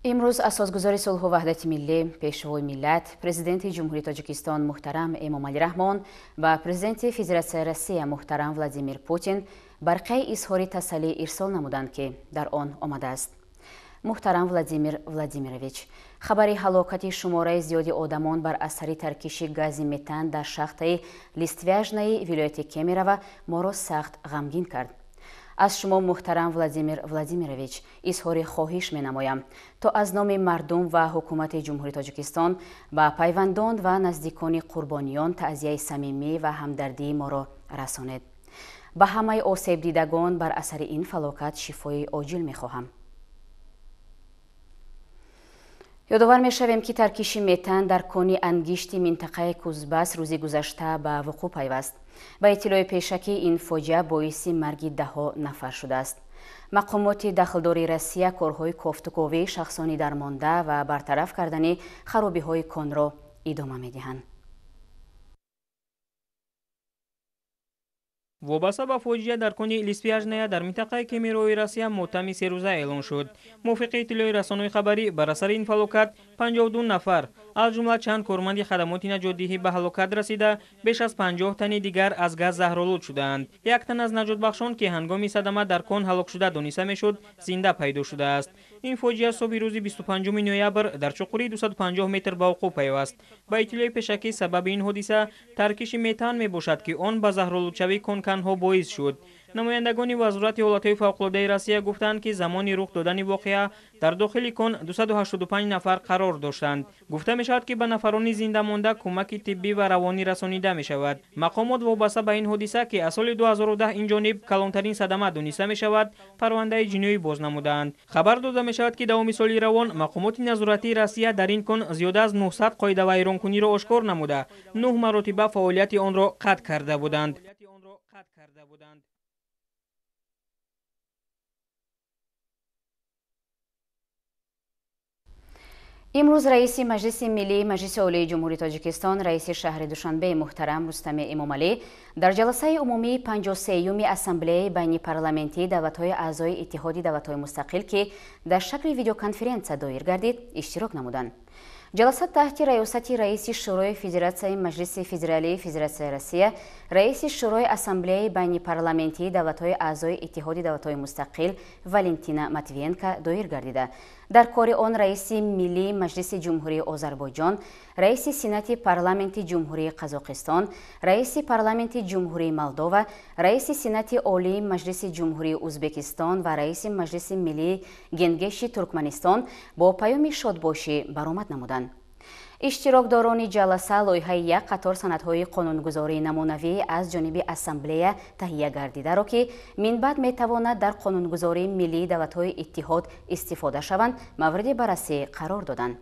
امروز اساسگزار صلح و وحدت ملی، پیشوای ملت، پرزیدنت جمهوری تاجیکستان محترم امامعلی رحمان و پرزیدنت فدراسیون روسیه محترم ولادیمیر پوتین برقه اظهار تسلی ارسال نمودند که در آن آمده است. محترم ولادیمیر ولادیمیرویچ، خبری هلاکت شماره زیادی آدمان بر اثر ترکیش گاز متان در شاخت لیستویاژنای ولایت کمیرو ما را سخت غمگین کرد. از شما محترم ولادیمیر ولادیمیرویچ اظهار خواهش می‌نمایم تا از نام مردم و حکومت جمهوری تاجیکستان با پیوندان و نزدیکان قربانیان تعزیه صمیمی و همدردی ما را رسانید. به همه آسیب دیدگان بر اثر این فلاکت شفای عاجل می‌خواهم. یادآور می‌شویم که ترکیش متان در کانی انگشت منطقه کوزباس روزی گذشته به وقوع پیوست. با اطلاع پیشکی این فاجعه باعث مرگ ده نفر شده است. مقامات دخلداری روسیه کارهای کافتکاوی شخصانی درمانده و برطرف کردن خرابی‌های کان را ادامه می‌دهند. وابسته به فاجعه در کنی لیستویاژنیا در منطقه کمیروی روسیه ماتم 3 روزه اعلان شد. موافق اطلاع رسانه‌های خبری بر اثر این فلاکت 52 نفر از جمله چند کارمند خدمات نجات‌دهی به هلاکت رسیده، بیش از 50 تن دیگر از گاز زهرآلود شدند. یک تن از نجات بخشان که هنگام صدمه در کان هلاک شده دانسته میشد زنده پیدا شده است. این فاجعه صبح روز 25 نوامبر در چقوری 250 متر به وقوع پیوست. با اطلاع پیشکی سبب این حادثه ترکیش متان میباشد که آن به زهرآلود شوی کانها باعث شد. نمایندگان وزارت حالات فوق‌العاده روسیه گفتند که زمان رخ دادن واقعه در داخل کان 285 نفر قرار داشتند. گفته می شود که به نفران زنده مانده کمک طبی و روانی رسانیده می شود. مقامات وابسته به این حادثه که از سال 2010 این جانب کلانترین صدمه دانسته می شود پرونده جنایی باز نمودند. خبر داده می شود که دوام سال روان مقامات نظارتی روسیه در این کان زیاده از 900 قاعده ویرانکنی را آشکار نموده 9 مرتبه فعالیت آن را قطع کرده بودند. امروز رئیس مجلس ملی مجلس عالی جمهوری تاجیکستان رئیس شهر دوشنبه محترم رستم امامعلی در جلسه عمومی 53ام اسامبله بین پارلمانتی دولت‌های اعضای اتحاد دولت‌های مستقل که در شکل ویدیوکانفرانس دایر گردید اشتراک نمودند. جلسه تحت ریاست رئیس شورای فدراسیون مجلس فدرالی فدراسیون روسیه، رئیس شورای اسامبله بین پارلمانتی دولت‌های اعضای اتحاد دولت‌های مستقل والنتینا ماتوینکا دایر گردیده. در کار آن رئیس ملی مجلس جمهوری آذربایجان، رئیس سنات پارلمانت جمهوری قزاقستان، رئیس پارلمانت جمهوری مولداوا، رئیس سنات عالی مجلس جمهوری ازبکستان و رئیس مجلس ملی گنگش ترکمنستان با پیام شادباشی برآمد نمودند. اشتراکداران جلسه لایحه یک قطار سندهای قانونگذاری نمونوی از جانب اسامبله تهیه گردیده را که من بعد میتواند در قانونگذاری ملی دولت‌های اتحاد استفاده شوند مورد بررسی قرار دادند.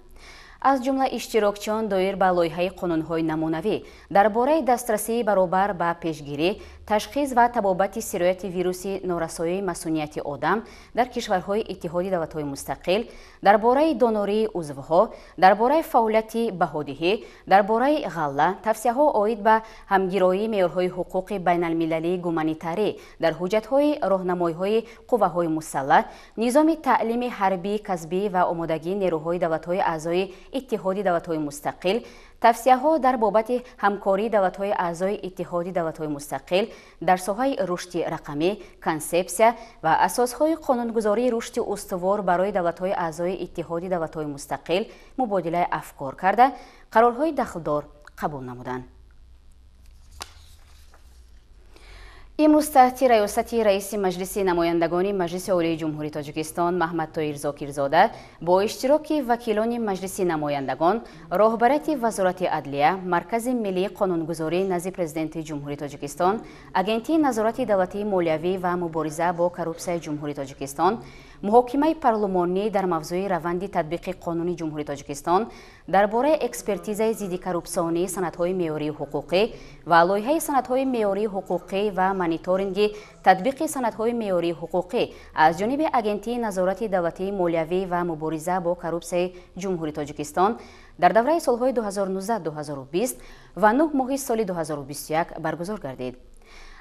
از جمله اشتراکچیان دایر به لایحه قانون‌های نمونوی درباره دسترسی برابر به پیشگیری، تشخیص و تبابت سرایت ویروس نارسایی مسئولیت آدم در کشورهای اتحاد دولت‌های مستقل، درباره دونوری عضوها، درباره فعالیت بهادهی، درباره غله، توصیه‌ها عاید به همگرایی معیارهای حقوق بین المللی گومانیتاری در حجت‌های راهنمایی‌های قوه‌های مسلح، نظام تعلیم حربی کسبی و آمادگی نیروهای دولت‌های اعضای اتحاد دولت‌های مستقل، توصیه‌ها در بابت همکاری دولت‌های اعضای اتحاد دولت‌های مستقل در ساحه رشد رقمی، کنسپسیا و اساس‌های قانونگذاری رشد استوار برای دولت‌های اعضای اتحاد دولت‌های مستقل مبادله افکار کرده، قرارهای دخلدار قبول نمودند. امروز تحت ریاست رئیس مجلس نمایندگان مجلس عالی جمهوری تاجیکستان محمد طاهر زاکرزاده با اشتراک وکیلان مجلس نمایندگان، راهبرت وزارت عدلیه، مرکز ملی قانونگذاری نزد پرزیدنت جمهوری تاجیکستان، اگنتی نظارت دولتی مالیوی و مبارزه با کروپسیون جمهوری تاجیکستان، محاکمه پارلمانی در موضوع روند تطبیق قانون جمهوری تاجیکستان درباره اکسپرتیز ضد کروپسیونی سندهای معیاری حقوقی و لایحه سندهای معیاری حقوقی و مانیتورینگ تطبیق سندهای معیاری حقوقی از جانب اگنتی نظارت دولتی مالیوی و مبارزه با کروپسیون جمهوری تاجیکستان در دوره سالهای 2019-2020 و 9 ماه سال 2021 برگزار گردید.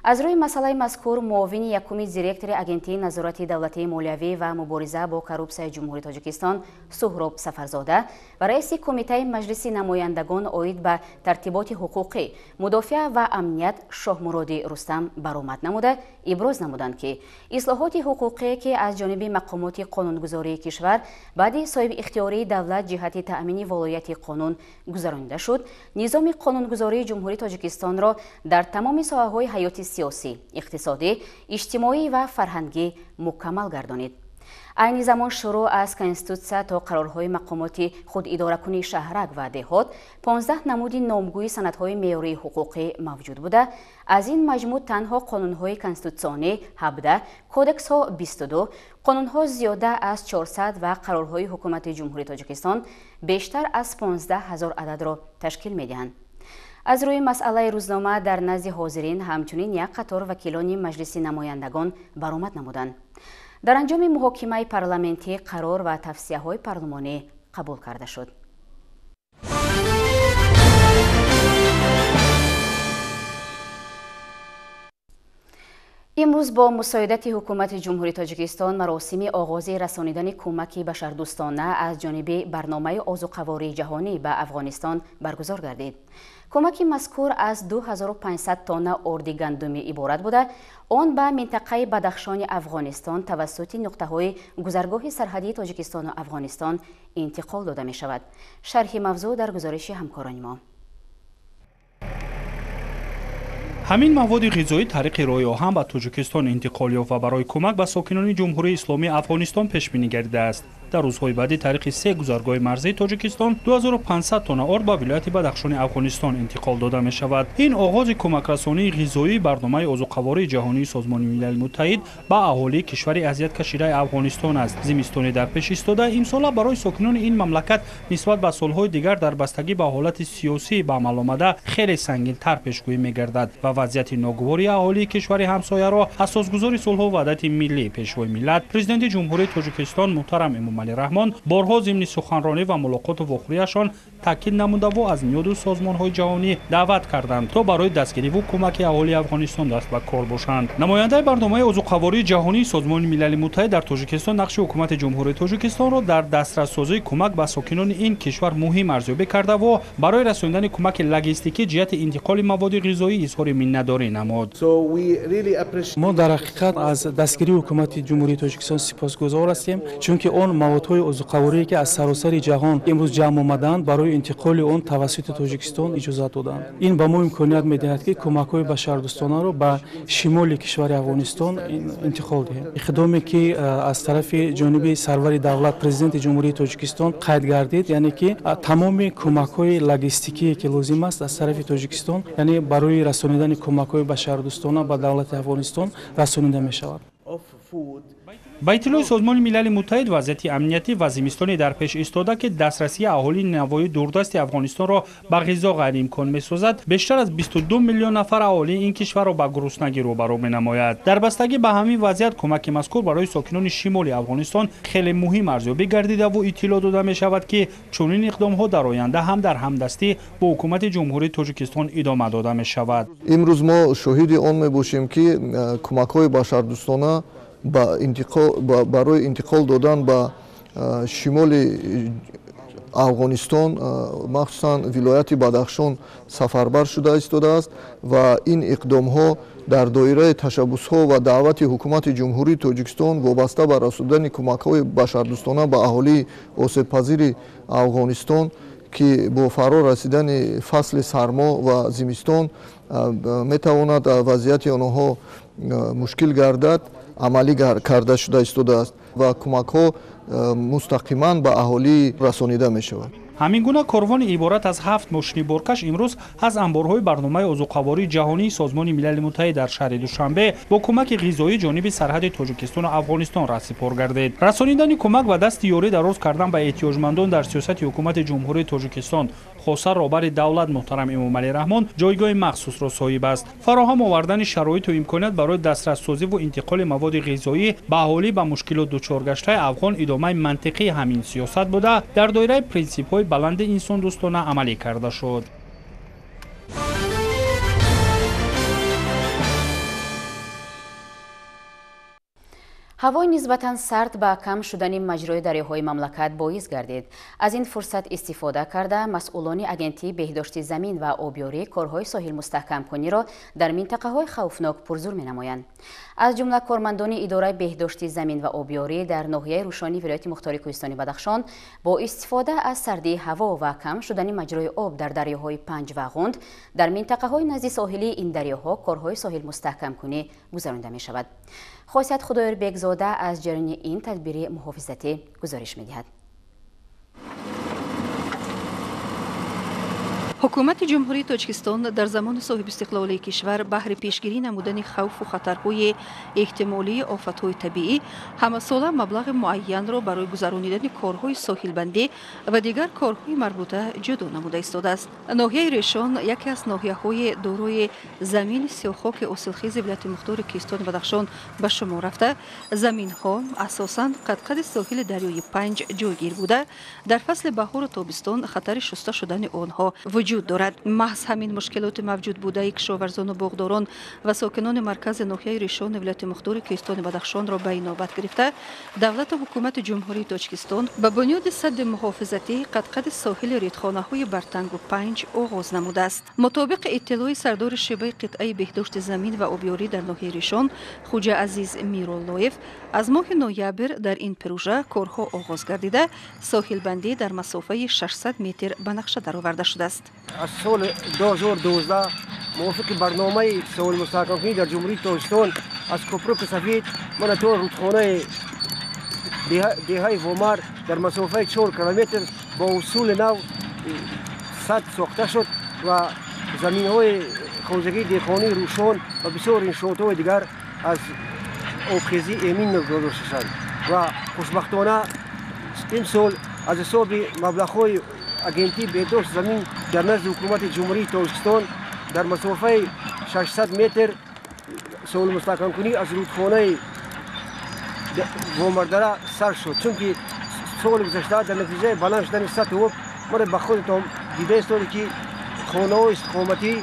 аз рӯи масъалаи мазкур муовини якуми директори агентии назорати давлатии молиявӣ ва мубориза бо коррупсияи ҷумҳурии тоҷикистон суҳроб сафарзода ва раиси кумитаи маҷлиси намояндагон оид ба тартиботи ҳуқуқӣ, мудофиа ва амният Шоҳмуроди Рустам баромад намуда иброз намуданд ки ислоҳоти ҳуқуқие ки аз ҷониби мақомоти қонунгузории кишвар баъди соҳибихтиёрии давлат ҷиҳати таъмини волояти қонун гузаронида шуд, низоми қонунгузории ҷумҳурии тоҷикистонро дар тамоми соҳаҳои ҳаёти сиёсӣ, иқтисодӣ, иҷтимоӣ ва фарҳангӣ мукаммал гардонид. айни замон шурӯъ аз конститутсия то қарорҳои мақомоти худидоракунии шаҳрак ва деҳот 15 намуди номгӯи санадҳои меъёрии ҳуқуқӣ мавҷуд буда, аз ин маҷмӯъ танҳо қонунҳои конститутсионӣ 17, кодексҳо 22, қонунҳо зиёда аз 400 ва қарорҳои ҳукумати ҷумҳурии тоҷикистон бештар аз 15 000 ададро ташкил медиҳанд. аз рӯи масъалаи рӯзнома дар назди ҳозирин ҳамчунин як қатор вакилони маҷлиси намояндагон баромад намуданд. дар анҷоми муҳокимаи парламентӣ қарор ва тавсияҳои парлумонӣ қабул карда шуд. имрӯз бо мусоидати ҳукумати ҷумҳурии тоҷикистон маросими оғози расонидани кӯмаки башардӯстона аз ҷониби барномаи озуқавории ҷаҳонӣ ба Афғонистон баргузор гардид. кӯмаки мазкур аз 2500 тонна орди гандумӣ иборат буда, он ба минтақаи Бадахшони Афғонистон тавассути нуқтаҳои гузаргоҳи сарҳадии Тоҷикистону Афғонистон интиқол дода мешавад. шарҳи мавзӯъ дар гузориши ҳамкорони мо. ҳамин маводи ғизоӣ тариқи роҳи оҳан ба Тоҷикистон интиқол ёфт ва барои кӯмак ба сокинони ҷумҳурии исломии Афғонистон пешбинӣ гардидааст. дар рӯзҳои баъди тариқи 3 гузаргоҳи марзии Тоҷикистон 2500 тонна орд ба вилояти Бадахшони Афғонистон интиқол дода мешавад. ин оғози кӯмакрасонии ғизоии барномаи озуқавории ҷаҳонии Созмони Милали Муттаҳид ба аҳолии кишвари азияткашидаи Афғонистон аст. зимистоне дар пеш истода имсола барои сокинони ин мамлакат нисбат ба солҳои дигар дар бастагӣ ба ҳолати сиёсӣ ба амал омада хеле сангинтар пешгӯӣ мегардад ва вазъияти ногувории аҳолии кишвари ҳамсояро асосгузори сулҳу ваҳдати миллӣ пешвои миллат президенти ҷумҳурии Тоҷикистон муҳтарам Эмомалӣ Раҳмон барҳо зимни суханронӣ ва мулоқоту вохӯриашон таъкид намуда ва аз ниёду созмонҳои ҷаҳонӣ даъват карданд то барои дастгириву кӯмаки аҳолии Афғонистон даст ба кор бошанд. намояндаи барномаи озуқавории ҷаҳонии Созмони Милали Муттаҳид дар Тоҷикистон нақши ҳукумати ҷумҳурии Тоҷикистонро дар дастрассозии кӯмак ба сокинони ин кишвар муҳим арзёбӣ карда ва барои расонидани кӯмаки логистикӣ ҷиҳати интиқоли маводи ғизоӣ изҳори миннатдорӣ намуд. мо дар ҳақиқат аз дастгирии ҳукумати ҷумҳурии Тоҷикистон сипосгузор ҳастем, чунки он маводҳои озуқаворие ки аз саросари ҷаҳон имрӯз ҷамъ омаданд барои интиқоли он тавассути Тоҷикистон иҷозат доданд. ин ба мо имконият медиҳад ки кӯмакҳои башардӯстонаро ба шимоли кишвари Афғонистон интиқол диҳем. иқдоме ки аз тарафи ҷониби сарвари давлат президенти ҷумҳурии Тоҷикистон қайд гардид, яъне ки тамоми кӯмакҳои логистикие ки лозим аст аз тарафи Тоҷикистон, яъне барои расонидани кӯмакҳои башардӯстона ба давлати Афғонистон расонида мешавад. ба иттилои Созмони Милали Муттаҳид вазъияти амниятӣ ва зимистоне дар пеш истода ки дастрасии аҳолии навои дурдасти Афғонистонро ба ғизо ғайриимкон месозад, бештар аз 22 миллион нафар аҳолии ин кишварро ба гуруснагӣ рӯбарӯ менамояд. дар бастагӣ ба ҳамин вазъият кӯмаки мазкур барои сокинони шимоли Афғонистон хеле муҳим арзёбӣ гардида ва иттилоъ дода мешавад ки чунин иқдомҳо дар оянда ҳам дар ҳамдастӣ бо ҳукумати ҷумҳурии Тоҷикистон идома дода мешавад. имрӯз мо шоҳиди он мебошем ки кӯмакҳои башардӯстона барои интиқол додан ба шимоли Афғонистон, махсусан вилояти Бадахшон сафарбар шуда истодааст ва ин иқдомҳо дар доираи ташаббусҳо ва даъвати ҳукумати ҷумҳурии Тоҷикистон вобаста ба расонидани кӯмакҳои башардӯстона ба аҳолии осебпазири Афғонистон ки бо фаро расидани фасли сармо ва зимистон метавонад вазъияти онҳо мушкил гардад, амалӣ карда шуда истодааст ва кӯмакҳо мустақиман ба аҳолӣ расонида мешавад. ҳамин гуна корвони иборат аз 7 мошини боркаш имрӯз аз анборҳои барномаи озуқавории ҷаҳонии Созмони Милали Муттаҳид дар шаҳри Душанбе бо кӯмаки ғизоӣ ҷониби сарҳади Тоҷикистону Афғонистон расипор гардид. расонидани кӯмак ва дасти ёрӣ дароз кардан ба эҳтиёҷмандон дар сиёсати ҳукумати ҷумҳурии Тоҷикистон хоса роҳбари давлат муҳтарам Эмомалӣ Раҳмон ҷойгоҳи махсусро соҳиб аст. фароҳам овардани шароиту имконият барои дастрассозӣ ва интиқоли маводи ғизоӣ ба аҳолӣ ба мушкилот дучор гаштаи афғон идомаи мантиқии ҳамин сиёсат буда дар доираи принсипҳои баланди инсондӯстона амалӣ карда шуд. ҳавои нисбатан сард ба кам шудани маҷрои дарёҳои мамлакат боис гардид. Аз ин фурсат истифода карда масъулони агентии беҳдошти замин ва обёрӣ корҳои соҳилмустаҳкамкуниро дар минтақаҳои хавфнок пурзур менамоянд. аз ҷумла кормандони идораи беҳдошти замин ва обёрӣ дар ноҳияи рӯшони вилояти мухтори кӯҳистони Бадахшон бо истифода аз сардии ҳаво ва кам шудани маҷрои об дар дарёҳои Панҷ ва Ғунд дар минтақаҳои назди соҳилии ин дарёҳо корҳои соҳилмустаҳкамкунӣ гузаронида мешавад. خاصیت خدایربگزاده از جریان این تدبیر محافظتی گزارش می‌دهد. ҳукумати ҷумҳурии Тоҷикистон дар замони соҳиб истиқлолии кишвар баҳри пешгирӣ намудани хавфу хатарҳои эҳтимолии офатҳои табиӣ ҳамасола маблағи муайянро барои гузаронидани корҳои соҳилбандӣ ва дигар корҳои марбута ҷудо намуда истодааст. ноҳияи Решон яке аз ноҳияҳои дорои замини сиёҳхоки осилхези вилояти мухтори Кӯҳистони Бадахшон ба шумор рафта, заминҳо асосан қад-қади соҳили дарёи Панҷ ҷойгир буда, дар фасли баҳору тобистон хатари шуста шудани онҳо وجود دارد. محض همین مشکلات موجود بوده کشاورزان و باغداران و ساکنان مرکز ناحیه ریشان ولایت مختار کوهستان بدخشان را به نوبت گرفته، دولت و حکومت جمهوری تاجیکستان به بنیاد سد محافظتی قد ساحل رودخانه‌های برتنگ و پنج آغاز نموده است. مطابق اطلاع سردار شبه قطعه بهداشت زمین و آبیاری در ناحیه ریشان، خوجا عزیز میرالله‌یف، از ماه نوامبر در این پروژه کارها آغاز گردیده، ساحل بندی در مسافه 600 متر به نقشه درآورده شده است. از سال 2012 موافق برنامه ساحل مستحکم‌کنی در جمهوری تاجیکستان از کوپرک سفید من تو رودخانه دهه وامر در مسافه 4 کیلومتر با اصول نو سد ساخته شد و زمین‌های خوزگی دهقانی روشان و بسیار انشاءات‌های دیگر از آبخیزی امین گذاشته شد و خوشبختانه امسال از حساب مبلغ‌های агентии беҳдошти замин дар назди ҳукумати ҷумҳурии Тоҷикистон дар масофаи 600 метр соҳил мустаҳкамкунӣ аз рудхонаи вомардара сар шуд, чунки соли гузашта дар натиҷаи баланд шудани сатҳи об мана ба худатон дида истоде ки хонаҳои истиқоматӣ,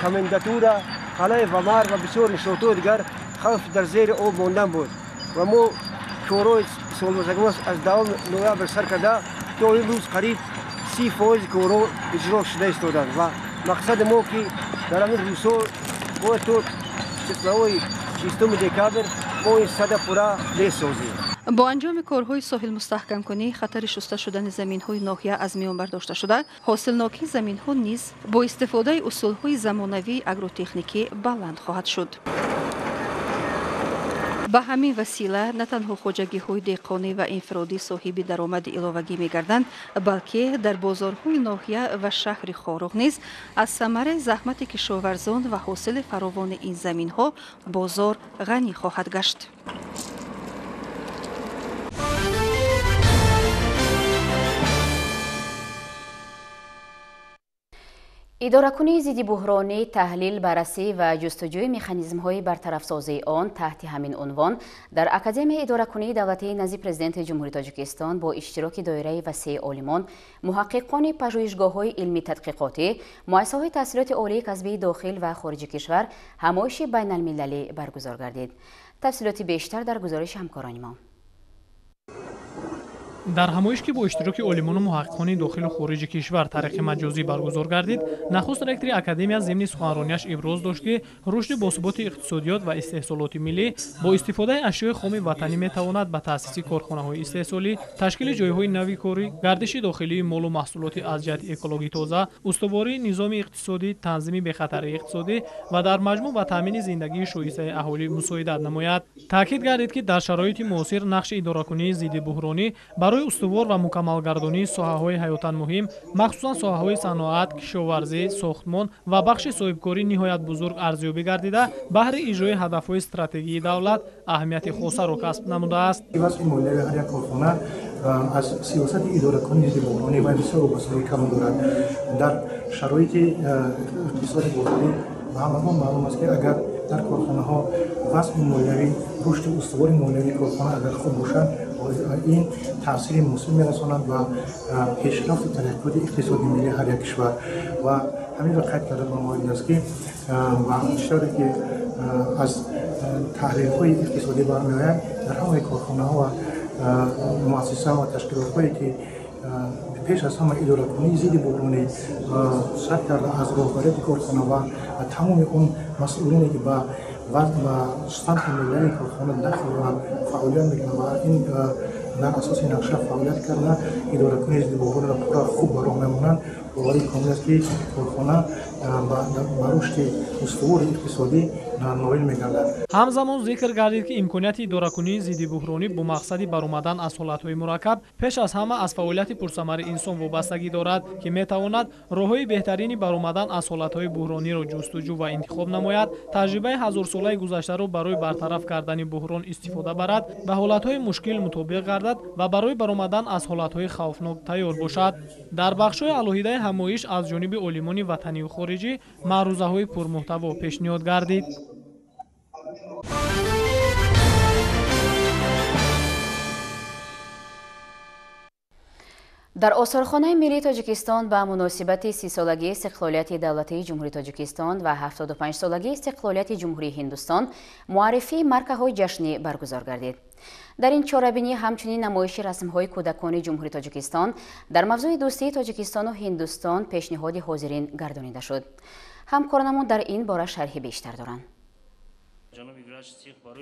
комендатура, қалаи Вамар ва бисёр иншоотҳои дигар хавф дар зери об мондан буд ва мо корҳои соҳил мустаҳкамӣ аз 2 ноябр сар карда то имрӯз қариб 30% کارها اجرا شده ایستادند و مقصد ما که در همین روزها باید تا چسبه‌های 6 دکامبر ما این سد پورا بسازیم. با انجام کارهای ساحل مستحکم‌کنی خطر شسته شدن زمین‌های ناحیه از میان برداشته شده، حاصلناکی زمین‌ها نیز با استفاده اصول‌های زمانوی اگروتکنیکی بلند خواهد شد. به همین وسیله نه تنها خواجگی‌های دهقانی و انفرادی صاحب درآمد اله‌وی می‌گردند، بلکه در بازارهای ناحیه و شهر خاروغ نیز از ثمره زحمت کشاورزان و حاصل فراوان این زمین‌ها بازار غنی خواهد گشت. اداره‌کنی ضد بحرانی، تحلیل، بررسی و جستجوی مکانیزم‌های برطرف‌سازی آن تحت همین عنوان در اکادمی اداره‌کنی دولتی نزد پرزیدنت جمهوری تاجیکستان با اشتراک دایره وسیع عالمان، محققان پژوهشگاه‌های علمی تحقیقاتی، مؤسسه‌های تحصیلات عالی کسبی داخل و خارج کشور همایش بین‌المللی برگزار گردید. تفصیلات بیشتر در گزارش همکاران ما. در همایش که با اشتراک عالمان و محققان داخل و خارج کشور طریق مجازی برگزار گردید، نخست رئیس اکادمی ضمن سخنرانیش ابراز داشت که رشد باثبات اقتصادیات و استحصالات ملی با استفاده اشیاء خام وطنی میتواند به تأسیس کارخانه‌های استحصالی، تشکیل جایهای نوی کاری، گردش داخلی مال و محصولات از جهت اکولوژی تازه، استواری نظام اقتصادی، تنظیم بخطر اقتصادی و در مجموع و تامین زندگی شایسته اهالی مساعدت نماید. تاکید گردید که در شرایط معاصر نقش اداره‌کنی ضد بحرانی برای استوار و مکملگردانی ساحه‌های حیاتاً مهم، مخصوصاً ساحه‌های صنعت، کشاورزی، ساختمان و بخش صاحبکاری نهایت بزرگ ارزیابی گردیده، بهر اجرای هدف‌های استراتژیک دولت اهمیت خاص را کسب نموده است. از سیاست اداره‌کنی ضد بحرانی و بسیار وسایل کم دارد. در شرایط اقتصاد بحرانی همه معلوم است که اگر در کارخانه‌ها وضع مولوی، رشد استوار مولوی کارخانه اگر خوب باشند، این تاثیر مثبت می‌رساند و پیشرفت و ترقی اقتصادی ملی هر یک کشور و همین را قید کرده نمایید است که و اشاره که از تحلیل‌های اقتصادی برمی‌آید дар ҳамаи корхонаҳо ва муассисаҳо ва ташкилотҳое ки пеш аз ҳама идоракунии зидди буҳронӣ сар карда аз роҳбарияти корхона ва тамоми он масъулине ки ба станти миллии корхона дахл доранд фаъолият мекунанд ва ин дар асоси нақша фаъолият карда идоракунии зидди буҳрониро пурра хуб ба роҳ мемонанд. باوری کامل است که کارخانه با رشد استوار اقتصادی نائل می‌گردد. همزمان ذکر گردید که امکانیت اداره‌کنی ضد بحرانی با مقصد برآمدن از حالت‌های مرکب پیش از همه از فعالیت پرثمر انسان وابستگی دارد که می‌تواند راه‌های بهترین برآمدن از حالت‌های بحرانی را جستجو و انتخاب نماید، تجربه هزارساله گذشته را برای برطرف کردن بحران استفاده برد، به حالت‌های مشکل مطابق گردد و برای برآمدن از حالت‌های خوفناک تیار باشد. در بخش‌های علیحده همایش از جانب عالمان وطنی و خارجی معروضه‌های پرمحتوا پیشنهاد گردید. در آثارخانه ملی تاجیکستان به مناسبت 30 سالگی استقلالیت دولتی جمهوری تاجیکستان و 75 سالگی استقلالیت جمهوری هندوستان معرفی مرکه‌های جشنی برگزار گردید. در این چهاربینی همچنین نمایش رسم‌های کودکان جمهوری تاجیکستان در موضوع دوستی تاجیکستان و هندوستان پیشنهاد حاضرین گردانیده شد. همکارانمان در این باره شرح بیشتر دارند.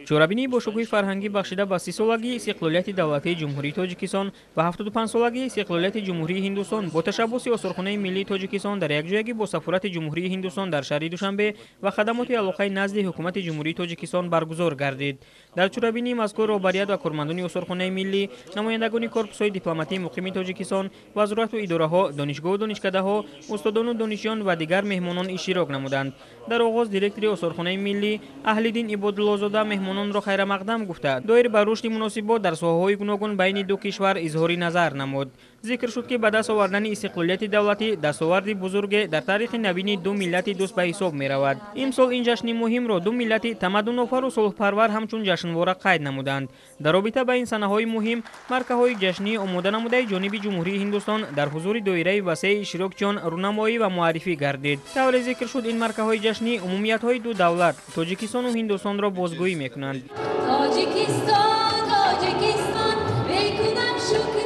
چهاربینی با شکوه فرهنگی بخشیده به 30 سالگی استقلالیت دولتی جمهوری تاجیکستان و 75 سالگی استقلالیت جمهوری هندوستان با تشبث آثارخانه ملی تاجیکستان در یکجایی با سفارت جمهوری هندوستان در شهر دوشنبه و خدمات علاقه نزد حکومت جمهوری تاجیکستان برگزار گردید. در چهاربینی مذکور رهبریت و کارمندان آثارخانه ملی، نمایندگان کورپس‌های دیپلماتی مقیم تاجیکستان، وزارت و اداره‌ها، دانشگاه و دانشکده‌ها، استادان و دانشجویان و دیگر مهمانان اشتراک نمودند. در آغاز دیرکتور آثارخانه ملی اهل‌دین عبادالله‌زاده مهمانان را خیر مقدم گفته دایر بر رشد مناسبات در ساحه‌های گوناگون بین دو کشور اظهار نظر نمود. ذکر شد که به دست آوردن استقلالیت دولتی دستاورد بزرگ در تاریخ نوین دو ملت دوست به حساب می رود. امسال این جشن مهم را دو ملت تمدن‌آفر و صلح‌پرور همچون جشنواره قید نمودند. در رابطه با این سنه‌های مهم مرکه‌های جشنی آماده نموده جانب جمهوری هندوستان در حضور دایره وسیع اشتراکچیان رونمایی و معرفی گردید. طور ذکر شد این مرکه‌های جشنی عمومیت‌های دو دولت تاجیکستان و هندوستان را بازگویی می‌کنند.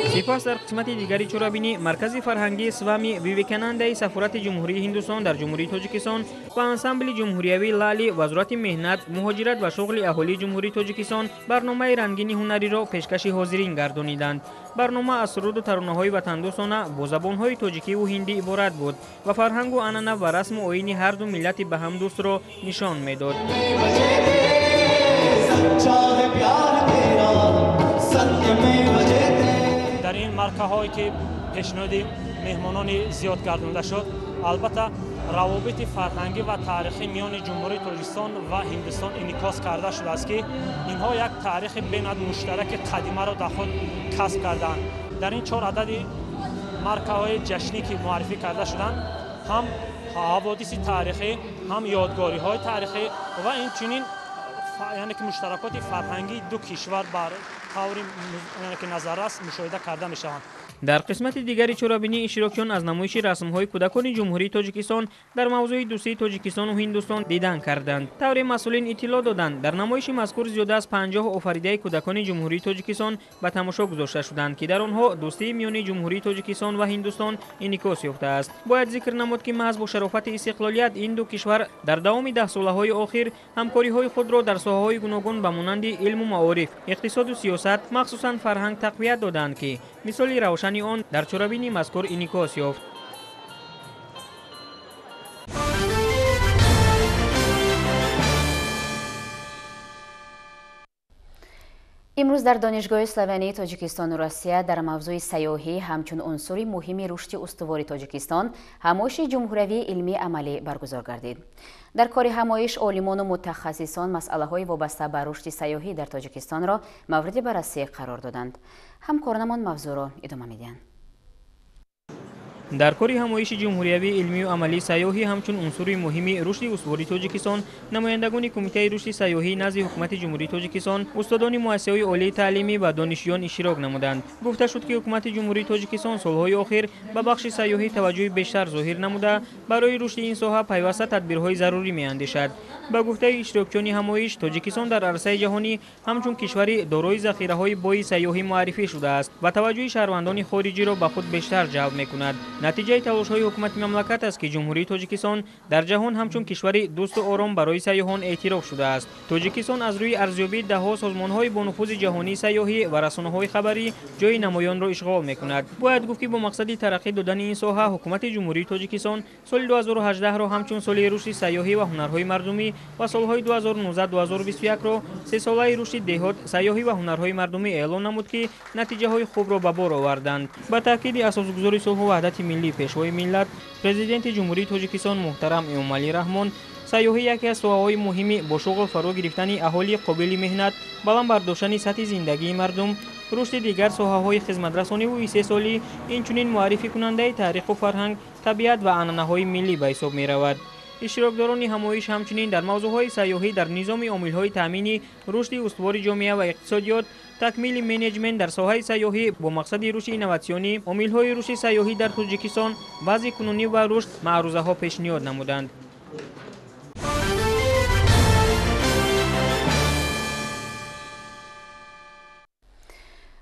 سپس در قسمت دیگری چهاربینی مرکز فرهنگی سوامی ویویکانندای سفارت جمهوری هندوستان در جمهوری تاجیکستان و انسامبل جمهوریوی لالی وزارت مهنت، مهاجرت و شغل اهالی جمهوری تاجیکستان برنامه رنگین هنری را پیشکش حاضرین گردانیدند. برنامه از سرود و ترانه‌های وطندوستانه با زبان‌های تاجیکی و هندی عبارت بود و فرهنگ و عنعنه و رسم و آیین هر دو ملت به هم دوست را نشان می‌داد. در این مرکه‌هایی که پیشنهاد مهمانان زیاد گردانده شد، البته روابط فرهنگی و تاریخی میان جمهوری تاجیکستان و هندوستان انعکاس کرده شده است که اینها یک تاریخ بین‌المللی مشترک قدیمی را در خود کسب کردند. در این 4 عدد مرکه‌های جشنی که معرفی کرده شدند، هم حوادث تاریخی، هم یادگاری‌های تاریخی و همچنین یعنی که مشترکات فرهنگی دو کشور بر طور یعنی که نظررس مشاهده کرده می‌شوند. در قسمت دیگری چهاربینی اشتراکیان از نمایش رسم‌های کودکان جمهوری تاجیکستان در موضوع دوستی تاجیکستان و هندوستان دیدن کردند. طور مسئولین اطلاع دادند در نمایش مذکور زیاده از 50 آفریده کودکان جمهوری تاجیکستان به تماشا گذاشته شدند که در آنها دوستی میان جمهوری تاجیکستان و هندوستان انعکاس یافته است. باید ذکر نمود که محض با شرافت استقلالیت این دو کشور در دوام 10 ساله‌های اخیر همکاری‌های خود را در ساحه‌های گوناگون به مانند علم و معارف، اقتصاد و سیاست، مخصوصاً فرهنگ تقویت دادند که مثال روشنی آن در چهاربینی مذکور انعکاس یافت. امروز در دانشگاه اسلوانی تاجیکستان و روسیه در موضوع سیاحی همچون عنصر مهم رشد استوار تاجیکستان همایش جمهوری علمی عملی برگزار گردید. در کار همایش عالمان و متخصصان مسئله‌های وابسته به رشد سیاحی در تاجیکستان را مورد بررسی قرار دادند. همکارانمان موضوع را ادامه می‌دهند. در کاری همایش جمهوریوی علمی و عملی سیاحی همچون عنصر مهمی رشد استواری تاجیکستان، نمایندگان کمیته رشد سیاحی نزد حکومت جمهوری تاجیکستان، استادان مؤسسه‌های عالی تعلیمی و دانشجویان اشتراک نمودند. گفته شد که حکومت جمهوری تاجیکستان سالهای اخیر به بخش سیاحی توجه بیشتر ظاهر نموده، برای رشد این ساحه پیوسته تدبیرهای ضروری می‌اندیشد. با گفته اشتراکچیان همایش، تاجیکستان در عرصه جهانی همچون کشوری دارای ذخیره‌های بوی سیاحی معرفی شده است و توجه شهروندان خارجی را به خود بیشتر جلب می‌کند. نتیجه تلاش‌های حکومت مملکت است که جمهوری تاجیکستان در جهان همچون کشوری دوست و آرام برای سیاحان اعتراف شده است. تاجیکستان از روی ارزیابی ده‌ها سازمان‌های با نفوذ جهانی سیاحی و رسانه‌های خبری جای نمایان را اشغال می‌کند. باید گفت که با مقصد ترقی دادن این ساحه، حکومت جمهوری تاجیکستان سال 2018 را همچون سال رشد سیاحی و هنرهای مردمی و سال‌های 2019-2021 را 3 ساله رشد دهات، سیاحی و هنرهای مردمی اعلان نمود که نتیجه‌های خوب را به بار آوردند. با تاکید اساسگذار صلح و وحدت ملی پیشوای ملت، پرزیدنت جمهوری تاجیکستان محترم امامعلی رحمان، سیاحی یکی از ساحه‌های مهمی با شغل فرا گرفتن اهالی قابل مهنت، بلند برداشتن سطح زندگی مردم، رشد دیگر ساحه‌های خدمت‌رسانی و استحصالی اینچنین معرفی کننده تاریخ و فرهنگ، طبیعت و عنعنه‌های ملی به حساب می‌رود. اشتراکداران همایش همچنین در موضوعهای سیاحی در نظام عامل‌های تامینی رشد استوار جامعه و اقتصادیات، تکمیل منیجمنت در ساحه سیاحی با مقصد رشد اینواسیونی، عامل‌های رشد سیاحی در تاجیکستان، وضع کنونی و رشد معروضه‌ها پیشنهاد نمودند.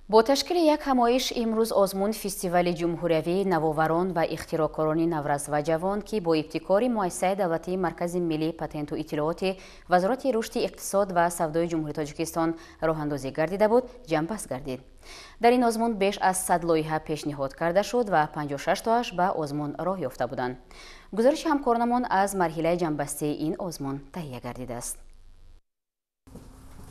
با تشکیل یک همایش امروز آزمون فستیوال جمهوریوی نوآوران و اختراعکاران نورس و جوان که با ابتکار مؤسسه دولتی مرکز ملی پتنت و اطلاعات وزارت رشد اقتصاد و سودای جمهوری تاجیکستان راه اندازی گردیده بود جنببست گردید. در این آزمون بیش از 100 لایحه پیشنهاد کرده شد و 56 تاش به آزمون راه یافته بودند. گزارش همکارانمان از مرحله جنببستی این آزمون تهیه گردیده است.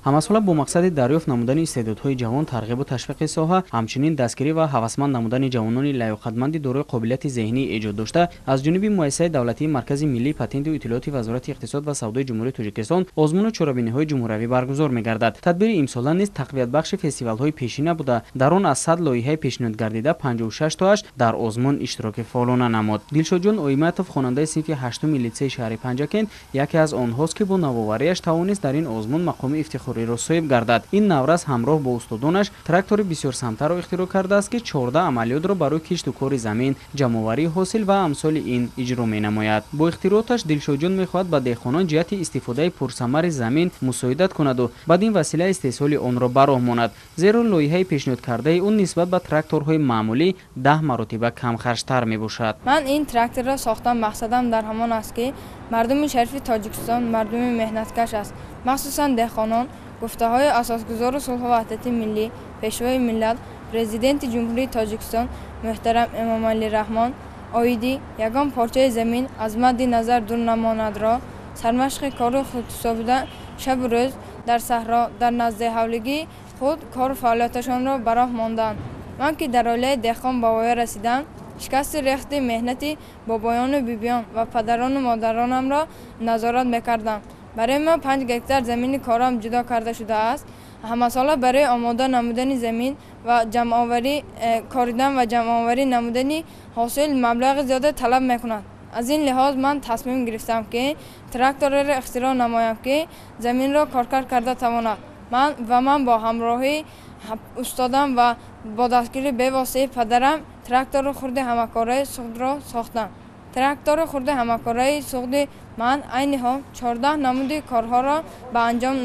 همساله با مقصد دریافت نمودن استعدادهای جوان، ترغیب و تشویق ساحه، همچنین دستگیری و هوسمند نمودن جوانان لیاقتمند دارای قابلیت ذهنی ایجاد داشته، از جانب مؤسسه دولتی مرکز ملی پتنت و اطلاعات وزارت اقتصاد و سودای جمهوری تاجیکستان آزمون چهاربینی‌های جمهوریوی برگزار می‌گردد. تدبیر امساله نیز تقویت بخش فستیوال‌های پیشینه بوده، در آن از 100 لایحه پیشنهاد گردیده 56 تاش در آزمون اشتراک فعالانه نمود. دلشاد جان اویمتوف، خواننده صنف 8 لیسه شهر پنجکن، یکی از آنهاست که با نوآوری‌اش توانست در این آزمون مقام افتخاری را صاحب گردد. این نورس همراه با استادانش تراکتور بسیار سمته را اختراع کرده است که 14 عملیات را برای کشت و کار زمین، جمع‌آوری حاصل و امثال این اجرا می‌نماید. با اختراعاتش دلشاد جان می‌خواهد به دهقانان جهت استفاده پرثمر زمین مساعدت کند و بدین وسیله استحصال آن را به راه ماند. زیرا لایحه پیشنهاد کرده اون نسبت به تراکتورهای معمولی 10 مرتبه کم خرج‌تر می‌باشد. من این تراکتور را ساختم، مقصدم در همان است که مردم شریف تاجیکستان مردم مهنتکش است، مخصوصا دهقانان. گفته‌های اساسگذار صلح و وحدت ملی پیشوای ملت پرزیدنت جمهوری تاجیکستان محترم امامعلی رحمان آیدی یگان پارچه زمین از مد نظر دور نماند را سرمشق کار خود سابیده شب و روز در صحرا در نزد حولگی خود کار و فعالیتشان را براه ماندند. من که در عالیه دهقان به وای رسیدم، شکست ریخت مهنتی بابایان و بیبیان و پدران و مادرانم را نظارت میکردم. برای من 5 گکتار زمین کارم جدا کرده شده است. همه ساله برای آماده نمودن زمین و جمع‌آوری کاریدن و جمع‌آوری نمودن حاصل مبلغ زیاد طلب میکنند. از این لحاظ من تصمیم گرفتم که تراکتور را اختراع نمایم که زمین را کارکرد کرده تواند. من با همراهی استادم و با دستگیری به واسطه پدرم تراکتور خرد همکارای سوخت را ساختم. تراکتور خرد همکارای سوخت من عینها 14 نمود کارها را به انجام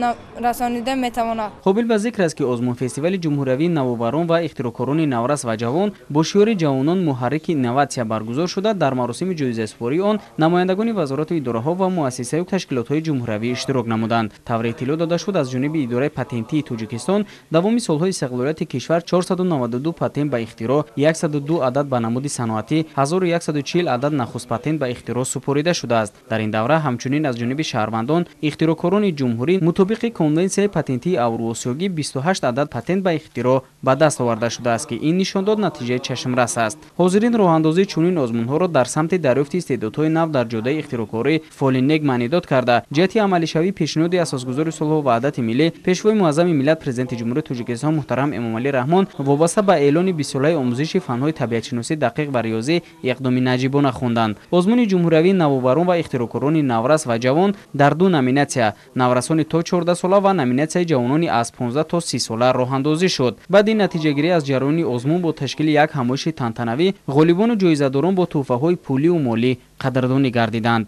رسانیده میتواند. قابل به ذکر است که آزمون فستیوال جمهوریوی نوآوران و اختراعکاران نورس و جوان با شعار جوانان محرک اینواسیون برگزار شده. در مراسم جایزه سپاری آن نمایندگان وزارت و اداره‌ها و مؤسسات و تشکیلات‌های جمهوریوی اشتراک نمودند. طور اطلاع داده شد از جانب اداره پتنتی تاجیکستان دوام سال‌های استقلالیت کشور 492 پتنت به اختراع، 102 عدد به نمود صنعتی، 1140 عدد نخست پتنت به اختراع سپرده شده است. در این давра ҳамчунин аз ҷониби шаҳрвандон ихтироқорони ҷумҳурӣ мутобиқи конвенсияи патентии авроосиёгӣ 28 адад патент ба ихтироъ ба даст оварда шудааст ки ин нишондод натиҷаи чашмрас аст. ҳозирин роҳандозии чунин озмунҳоро дар самти дарёфти истеъдодҳои нав дар ҷодаи ихтироъкорӣ фолинег маънидод карда ҷиҳати амалишавии пешниҳоди асосгузори сулҳу ваҳдати миллӣ пешвои муаззами миллат президенти ҷумҳурии Тоҷикистон муҳтарам Эмомалӣ Раҳмон вобаста ба эълони 20-солаи омӯзиши фанҳои табиатшиносӣ дақиқ ва риёзӣ иқдоми наҷибона хонданд. озмуни ҷумҳуриявии навоварон ва ихтироъкорони наврас ва ҷавон дар ду номинатсия наврасони то 14 сола ва номинатсияи ҷавонони аз 15 то 30 сола роҳандозӣ шуд. баъди натиҷагирӣ аз ҷараёни озмун бо ташкили як ҳамоиши тантанавӣ ғолибону ҷоизадорон бо тӯҳфаҳои пулию молӣ қадрдонӣ гардиданд.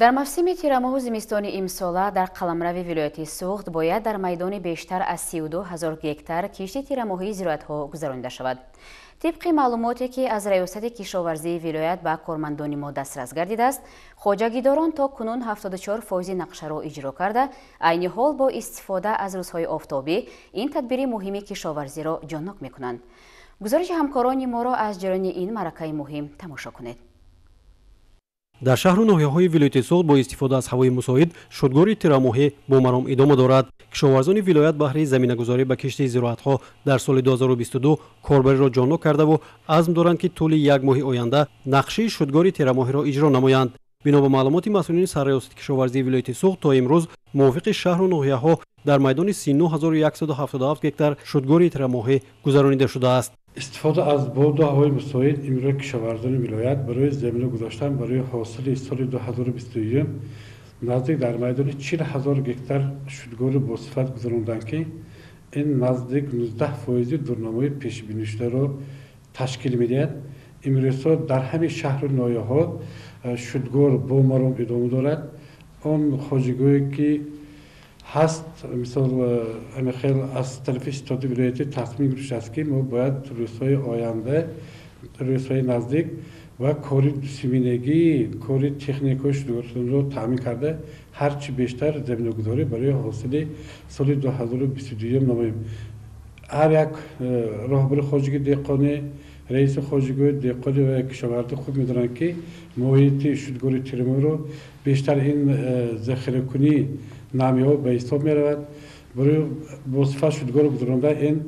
дар мавсими тирамоҳу зимистони имсола дар қаламрави вилояти Суғд бояд дар майдони бештар аз 32 000 гектар кишти тирамоҳии зироатҳо гузаронида шавад. тибқи маълумоте ки аз раёсати кишоварзии вилоят ба кормандони мо дастрас гардидааст, хоҷагидорон то кунун 74% нақшаро иҷро карда, айни ҳол бо истифода аз рӯзҳои офтобӣ ин тадбири муҳими кишоварзиро ҷоннок мекунанд. гузориши ҳамкорони моро аз ҷараёни ин маъракаи муҳим тамошо кунед. дар шаҳру ноҳияҳои вилояти Суғд бо истифода аз ҳавои мусоид шудгори тирамоҳӣ бо маром идома дорад. кишоварзони вилоят баҳри заминагузорӣ ба киштии зироатҳо дар соли 2022 корбариро ҷоннок кардаву азм доранд ки тӯли як моҳи оянда нақшаи шудгори тирамоҳиро иҷро намоянд. бино ба маълумоти масъулини сарраёсати кишоварзии вилояти Суғд то имрӯз мувофиқи шаҳру ноҳияҳо дар майдони 39 177 гектар шудгори тирамоҳӣ гузаронида шудааст. استفاده از باد و هوای مساعد امروز کشاورزان ولایت برای زمینه گذاشتن برای حاصل سال 2021 نزدیک در میدان 40,000 گکتار شودگار با صفت گذراندند که این نزدیک 19% دورنامه پیش بینی شده را تشکیل میدهد. امروز در همین شهر و ناحیه‌ها شودگار با مرام ادامه دارد. آن خواجگاهی که هست مثال خیلی از طرف استاد ولایتی تصمیم گرفته است که ما باید روزهای آینده روزهای نزدیک و کاری سیمینگی کاری تکنیکی شدگارتون رو تامین کرده هرچی بیشتر زمینه گذاری برای حاصل سال 2022 نماییم. هر یک راهبر خواجگی دهقانی رئیس خواجگی دهقانی و کشاورزی خود می‌دانند که محیط شدگاری تیرمو رو بیشتر این ذخیره کنی نامی ها به حساب می رود. برای وظیفه شدگار گذرانده این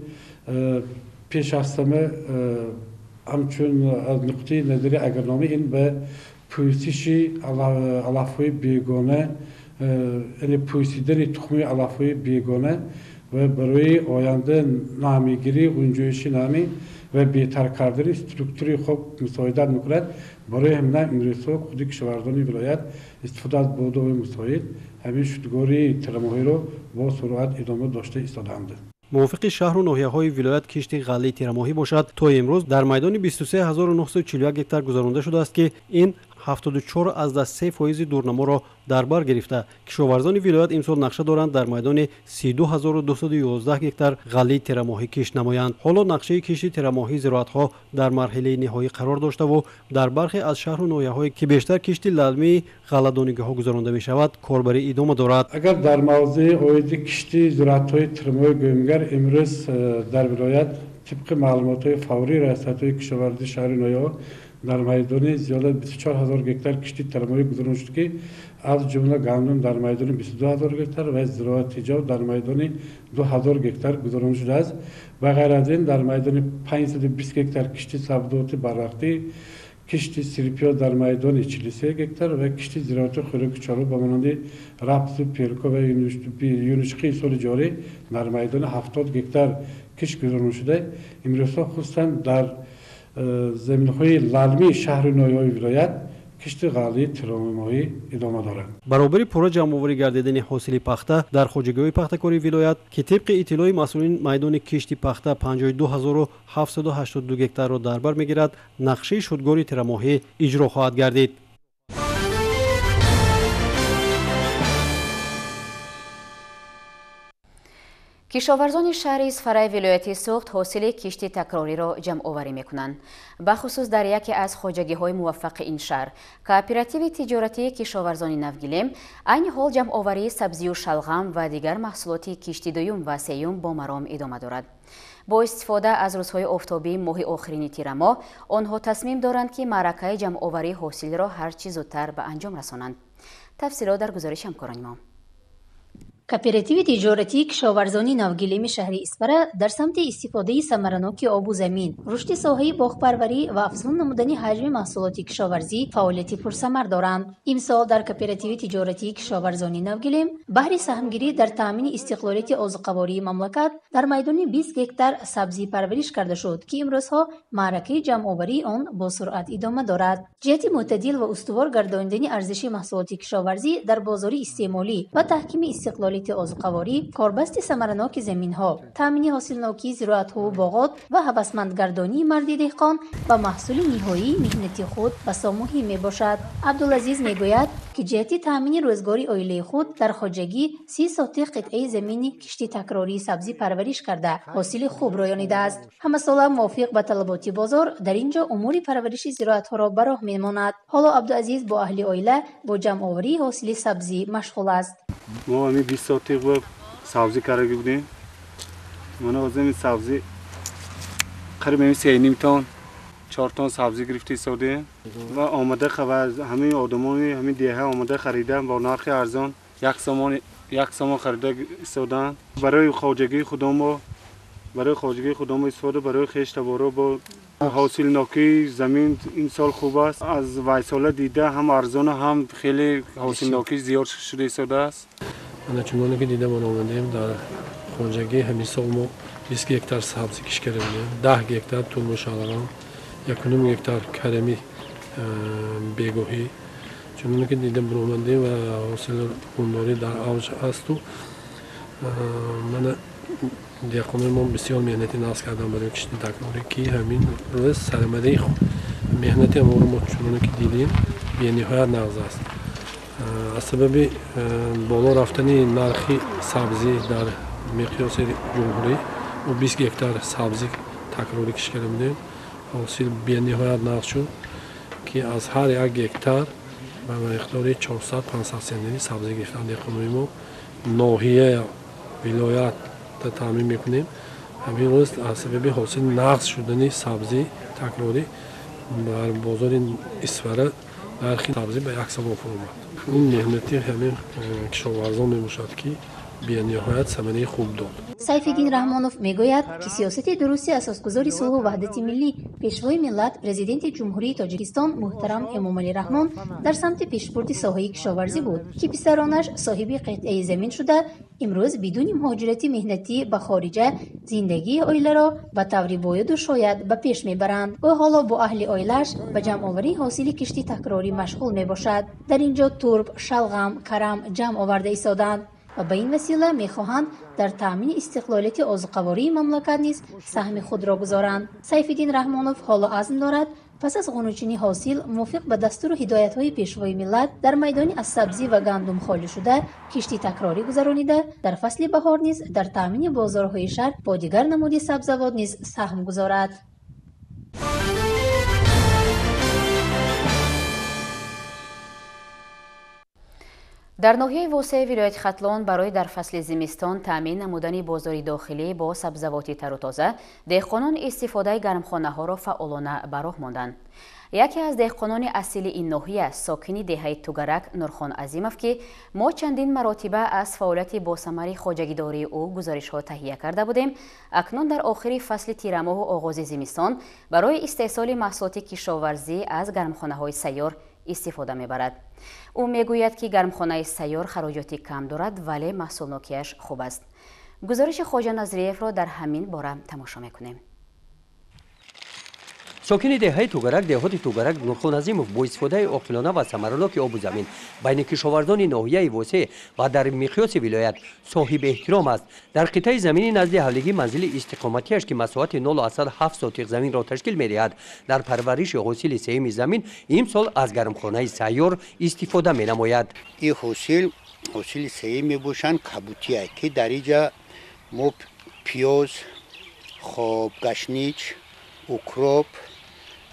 پیش از همه همچون از نقطه نظری اگرنامه این به پویسش علافهای بیگانه این پویسیدن تخمی علافهای بیگانه و برای آینده نامیگیری گنجایشی نامی و بهتر کردن استرکتوری خوب مساعدت میکند. برای همین امروز خود کشاورزان ولایت استفاده از بادهای مساعد همین شدگاری تیرماهی را با سرعت ادامه داشته ایستاده‌اند. موافق شهر و ناحیه‌های ولایت کشتی غله تیرماهی باشد تا امروز در میدان 23941 گکتار گذرانده شده است که این 74 از 3% دورنما را در بر گرفته. کشاورزان ولایت امسال نقشه دارند در میدان 32211 گکتار غله تیرماهی کشت نمایند. حالا نقشه کشت تیرماهی زراعت‌ها در مرحله نهایی قرار داشته و در برخی از شهر و ناحیه‌هایی که بیشتر کشت لازمی غله‌دانی‌ها گذرانده می‌شود کاربری ادامه دارد. اگر در موضوع اوید کشت زراعت‌های تیرماهی گویمگر امروز در ولایت طبق معلومات فوری ریاست‌های کشاورزی شهر ناحیه در میدان زیاده 24000 گکتار کشتی تیرماهی گذرانده شد که از جمله گندم در میدان 22000 گکتار و زراعت جو در میدان 2000 گکتار گذرانده شده است. و غیر از این در میدان 520 گکتار کشتی سبزیجات برقی، کشتی سیرپیاز در میدان 43 گکتار و کشتی زراعت خوراک چارو به مانند رپز، پیرکو و یونشقی سال جاری در میدان 70 گکتار کشت گذرانده شده. امروز خصوصا در زمین‌های لازمی شهر ناحیه‌های ولایت کشت غله تیرماهی ادامه دارد. برابری پورا جمع‌آوری گردیدن حاصل پخته در خوجگاهی پخته‌کاری ولایت که طبق اطلاع مسئولین میدان کشت پخته 52782 گکتار را در بر می‌گیرد، نقشه شدگاری تیرماهی اجرا خواهد گردید. кишоварзони шаҳри Исфараи вилояти Суғд ҳосили кишти такрориро ҷамъоварӣ мекунанд. бахусус дар яке аз хоҷагиҳои муваффақи ин шаҳр, кооперативи тиҷоратии кишоварзони Навгилем айни ҳол ҷамъоварии сабзию шалғам ва дигар маҳсулоти кишти дуюм ва сеюм бо маром идома дорад. бо истифода аз рӯзҳои офтобии моҳи охирини тирамоҳ, онҳо тасмим доранд ки маъракаи ҷамъоварии ҳосилро ҳарчи зудтар ба анҷом расонанд. тафсилот дар гузориши ҳамкорони мо. кооперативи тиҷоратии кишоварзони Навгилеми шаҳри Исфара дар самти истифодаи самараноки обу замин, рушди соҳаи боғпарварӣ ва афзун намудани ҳаҷми маҳсулоти кишоварзӣ фаъолияти пурсамар доранд. Имсол дар кооперативи тиҷоратии кишоварзони Навгилем баҳри саҳмгирӣ дар таъмини истиқлолияти озуқавории мамлакат дар майдони 20 гектар сабзӣ парвариш карда шуд, ки имрӯзҳо маъракаи ҷамъоварии он бо суръат идома дорад. ҷиҳати мӯътадил ва устувор гардонидани арзиши маҳсулоти кишоварзӣ дар бозори истеъмолӣ ва таҳкими истиқлолияти озуқаворӣ, корбасти самараноки заминҳо, таъмини ҳосилнокии зироатҳову боғот ва ҳавасмандгардонии марди деҳқон ба маҳсули ниҳоии меҳнати худ ба сомӯҳӣ мебошад. Абдулазиз мегӯяд, ки ҷиҳати таъмини рӯзгори оилаи худ дар хоҷагӣ 30 сотих қитъаи замини кишти такрории сабзӣ парвариш карда ҳосили хуб роёнидааст. ҳамасола мувофиқ ба талаботи бозор дар ин ҷо умури парвариши зироатҳоро ба роҳ мемонад. ҳоло Абдуазиз бо аҳли оила бо ҷамъоварии ҳосили сабзӣ машғул аст. ما همی 20 ساعتی بود سبزی کرده بودیم. من از این سبزی قریب 3.5 تن 4 تن سبزی گرفتی ساده و آماده خبر همه آدمانی همه دیه آماده خریدن با نرخ ارزان یک سامان خریده سادن برای خواجگی خودم استفاده برای خشت بارو با حاصل ناکی زمین این سال خوب است از وایساله دیده هم ارزان هم خیلی حاصل ناکی زیاد شده ساده است. من چون که دیدم آمدیم در خواجگی همین سال ما 20 گکتار سبزی کش کردیم، 10 گکتار تون شالغام، 1.5 گکتار کرمی بیگوهی. چون که دیدم آمدیم و حاصل پونداری در اوج است و من دیقامه ما بسیار مهنتی ناز کردم برای کشتی تکراری که همین روز سرمایه مهنتی ما رو چون که دیدیم به نهایت ناز است. از سبب بالا رفتن نرخ سبزی در مقیاس جمهوری و 20 گکتار سبزی تکراری کش کردیم حاصل به نهایت ناز شد که از هر یک گکتار به مقدار 400-500 سنتی سبزی گرفتن دیقامه ما ناحیه ولایت تامین میکنیم. همین روز از سبب حاصل نقص شدن سبزی تکراری در بازار اسفره نرخ سبزی به یک سوم آمد. این مهنتی همین کشاورزان میباشد که به نهایت ثمره خوب داد. сайфиддин раҳмонов мегӯяд, ки сиёсати дурусти асосгузори сулҳу ваҳдати миллӣ пешвои миллат президенти ҷумҳурии Тоҷикистон муҳтарам Эмомалӣ Раҳмон дар самти пешбурди соҳаи кишоварзӣ буд, ки писаронаш соҳиби қитъаи замин шуда имрӯз бидуни муҳоҷирати меҳнатӣ ба хориҷа зиндагии оиларо ба таври бояду шояд ба пеш мебаранд. ӯ ҳоло бо аҳли оилааш ба ҷамъоварии ҳосили кишти такрорӣ машғул мебошад. дар ин ҷо турб, шалғам, карам ҷамъ оварда истоданд ва ба ин васила мехоҳанд дар таъмини истиқлолияти озуқавории мамлакат низ саҳми худро гузоранд. сайфиддин раҳмонов ҳоло азм дорад пас аз ғунучини ҳосил мувофиқ ба дастуру ҳидоятҳои пешвои миллат дар майдони аз сабзӣ ва гандум холӣ шуда кишти такрорӣ гузаронида дар фасли баҳор низ дар таъмини бозорҳои шаҳр бо дигар намуди сабзавот низ саҳм гузорад. дар ноҳияи восеи вилояти Хатлон барои дар фасли зимистон таъмин намудани бозори дохилӣ бо сабзавоти тарутоза деҳқонон истифодаи гармхонаҳоро фаъолона ба роҳ монданд. яке аз деҳқонони асили ин ноҳия сокини деҳаи Тугарак Нурхон Азимов ки мо чандин маротиба аз фаъолияти босамари хоҷагидории ӯ гузоришҳо таҳия карда будем, акнун дар охири фасли тирамоҳу оғози зимистон барои истеҳсоли маҳсулоти кишоварзӣ аз гармхонаҳои сайёр истифода мебарад. ӯ мегӯяд, ки гармхонаи сайёр хароҷоти кам дорад, вале маҳсулнокияш хуб аст. гузориши Хоҷа Назриевро дар ҳамин бора тамошо мекунем. ساکن دهه توگرک دهات توگرک نورخان عظیمов با استفاده عاقلانه و ثمرناک آب و زمین بین کشاورزان ناحیه واسع و در مقیاس ولایت صاحب احترام است. در قطعه زمینی نزد حولیگی منزل استقامتیش که مساحت 0.7 ساتیق زمین را تشکیل می‌دهد در پرورش حاصل سیم زمین امسال از گرمخانه سیار استفاده می‌نماید. این حاصل سیم می‌باشند کبوتیه که در اینجا мо пиёз, хоб гашнич, укроп,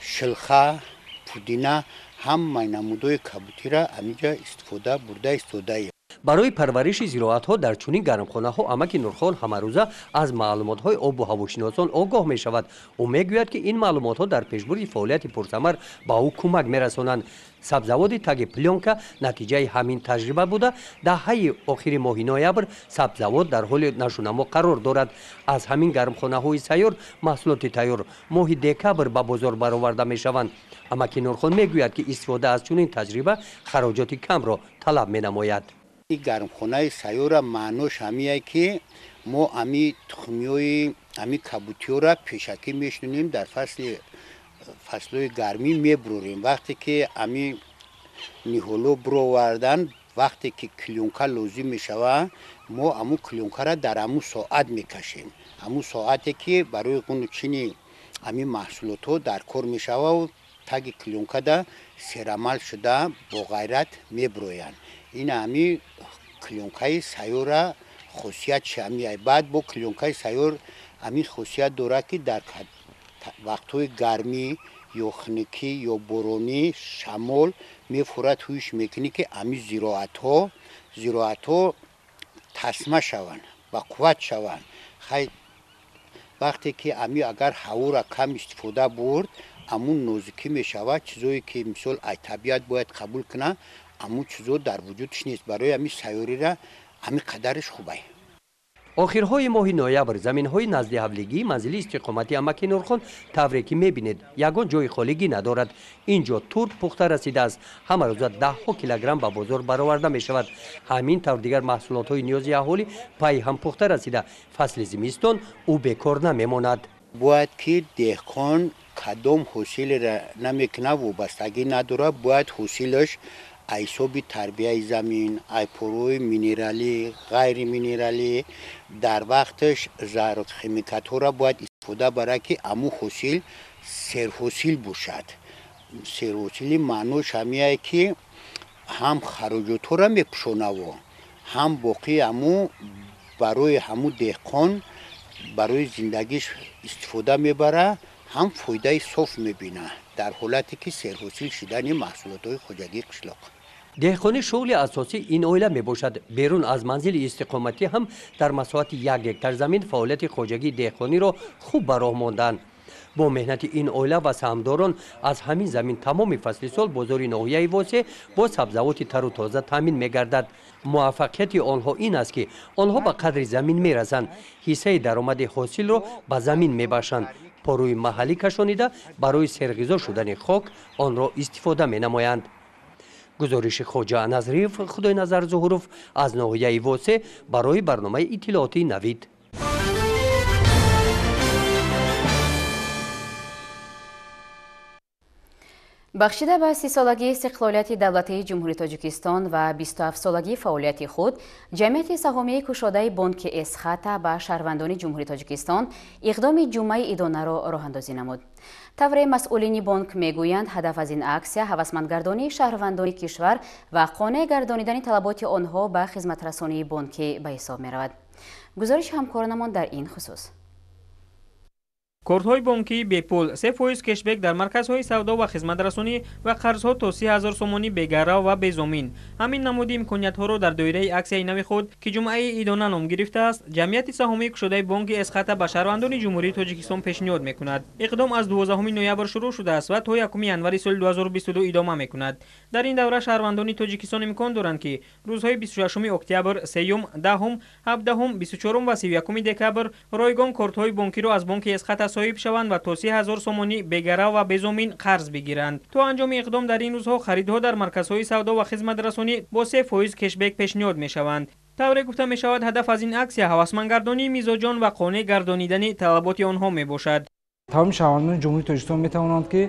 шилха, пудина ҳамаи намудҳои кабутиро амиҷа истифода бурда истодаем. барои парвариши зироатҳо дар чунин гармхонаҳо амаки Нурхон ҳамарӯза аз маълумотҳои обу ҳавошиносон огоҳ мешавад. ӯ мегӯяд ки ин маълумотҳо дар пешбурди фаъолияти пурсамар ба ӯ кӯмак мерасонанд. сабзаводи таги плёнка натиҷаи ҳамин таҷриба буда даҳаи охири моҳи ноябр сабзавод дар ҳоли нашунамо қарор дорад. аз ҳамин гармхонаҳои сайёр маҳсулоти тайёр моҳи декабр ба бозор бароварда мешаванд. амаки Нурхон мегӯяд ки истифода аз чунин таҷриба хароҷоти камро талаб менамояд. ин гармхонаи сайёра маънош ҳамие ки мо ами тухмиёи ами кабутиёра пешакӣ мешунем дар фаслҳои гармӣ мебурорем. вақте ки ами ниҳоло буровардан вақте ки клёнка лозим мешавад мо аму клёнкара дар аму соат мекашем. аму соате ки барои ғунучини ами маҳсулотҳо дар кор мешавад таги клёнкада серамал шуда бо ғайрат мебуроянд. ин ами клёнкаи сайёра хусият шамиай баъд бо клёнкаи сайёр ами хусият дорад ки дар вақтҳои гармӣ ё хунукӣ ё боронӣ шамол мефурад ҳуиш мекунӣ ки ами зироатҳо тасма шаванд ба қувват шаванд. вақте ки ами агар ҳавора кам истифода бурд амун нозукӣ мешавад чизое ки мисол ай табиат бояд қабул кунад аму чизо дар вуҷудш нест. барои ами сайёрира ами қадарш хубай. охирҳои моҳи ноябр заминҳои назди ҳавлигии манзили истиқомати амаки Нурхон тавре ки мебинед ягон ҷои холигӣ надорад. ин ҷо турб пухта расидааст. ҳамарӯза даҳҳо килограмм ба бозор бароварда мешавад. ҳамин тавр дигар маҳсулотҳои ниёзи аҳолӣ пай ҳам пухта расида фасли зимистон ӯ бекор намемонад. бояд ки деҳқон кадом ҳосилеро намекунад вобастагӣ надорад. бояд ҳосилаш айсоби тарбияи замин, айпорои минералӣ, ғайри минералӣ дар вақташ зарохимикатҳоро бояд истифода барад ки аму ҳосил серҳосил бошад. серҳосили маънош ҳамияе ки ҳам хароҷотҳоро мепӯшонаво ҳам боқӣ аму барои ҳаму деҳқон барои зиндагиш истифода мебарад ҳам фоидаи соф мебинад дар ҳолате ки серҳосил шудани маҳсулотҳои хоҷагии қишлоқ. деҳқонӣ шуғли асосии ин оила мебошад. берун аз манзили истиқоматӣ ҳам дар масоҳати 1 гектар замин фаъолияти хоҷагии деҳқониро хуб ба роҳ монданд. бо меҳнати ин оила ва саҳмдорон аз ҳамин замин тамоми фасли сол бозори ноҳияи восеъ бо сабзавоти тару тоза таъмин мегардад. муваффақияти онҳо ин аст ки онҳо ба қадри замин мерасанд. ҳиссаи даромади ҳосилро ба замин мебахшанд. порӯи маҳаллӣ кашонида барои серғизо шудани хок онро истифода менамоянд. гузориши хоҷа назриев, худойназар зуҳуров аз ноҳияи восеъ барои барномаи иттилооти Навид. бахшида ба 30-солагии истиқлолияти давлатии ҷумҳурии Тоҷикистон ва 27-солагии фаъолияти худ, ҷамъияти саҳомии кушодаи бонки Эсхата ба шаҳрвандони ҷумҳурии Тоҷикистон иқдоми ҷумъаи идонаро роҳандозӣ намуд. тавре масъулини бонк мегӯянд ҳадаф аз ин аксия ҳавасмандгардонии шаҳрвандони кишвар ва қонеъ гардонидани талаботи онҳо ба хизматрасонии бонкӣ ба ҳисоб меравад. гузориши ҳамкоронамон дар ин хусус. кортҳои бонкии бепул 3% кешбек дар марказҳои савдо ва хизматрасонӣ ва қарзҳо то 30 000 сомонӣ бегарав ва безомин. ҳамин намуди имкониятҳоро дар доираи аксияи нави худ ки ҷумъаи идона ном гирифтааст, ҷамъияти саҳомии кушодаи бонки Эсхата ба шаҳрвандони ҷумҳурии Тоҷикистон пешниҳод мекунад. иқдом аз 12 ноябр шурӯъ шудааст ва то 1 январи соли 2022 идома мекунад. дар ин давра шаҳрвандони Тоҷикистон имкон доранд ки рӯзҳои 26 октябр, 3, 10, 17, 24 ва 31 декабр ройгон кортҳои бонкиро аз бонки Эсхата соҳиб шаванд ва то 30 000 сомонӣ бегарав ва безомин қарз бигиранд. то анҷоми иқдом дар ин рӯзҳо харидҳо дар марказҳои савдо ва хизматрасонӣ бо 3% кешбек пешниҳод мешаванд. тавре гуфта мешавад ҳадаф аз ин аксия ҳавасмандгардонии мизоҷон ва қонеъ гардонидани талаботи онҳо мебошад. тамоми шаҳрвандони ҷумҳурии Тоҷикистон метавонанд ки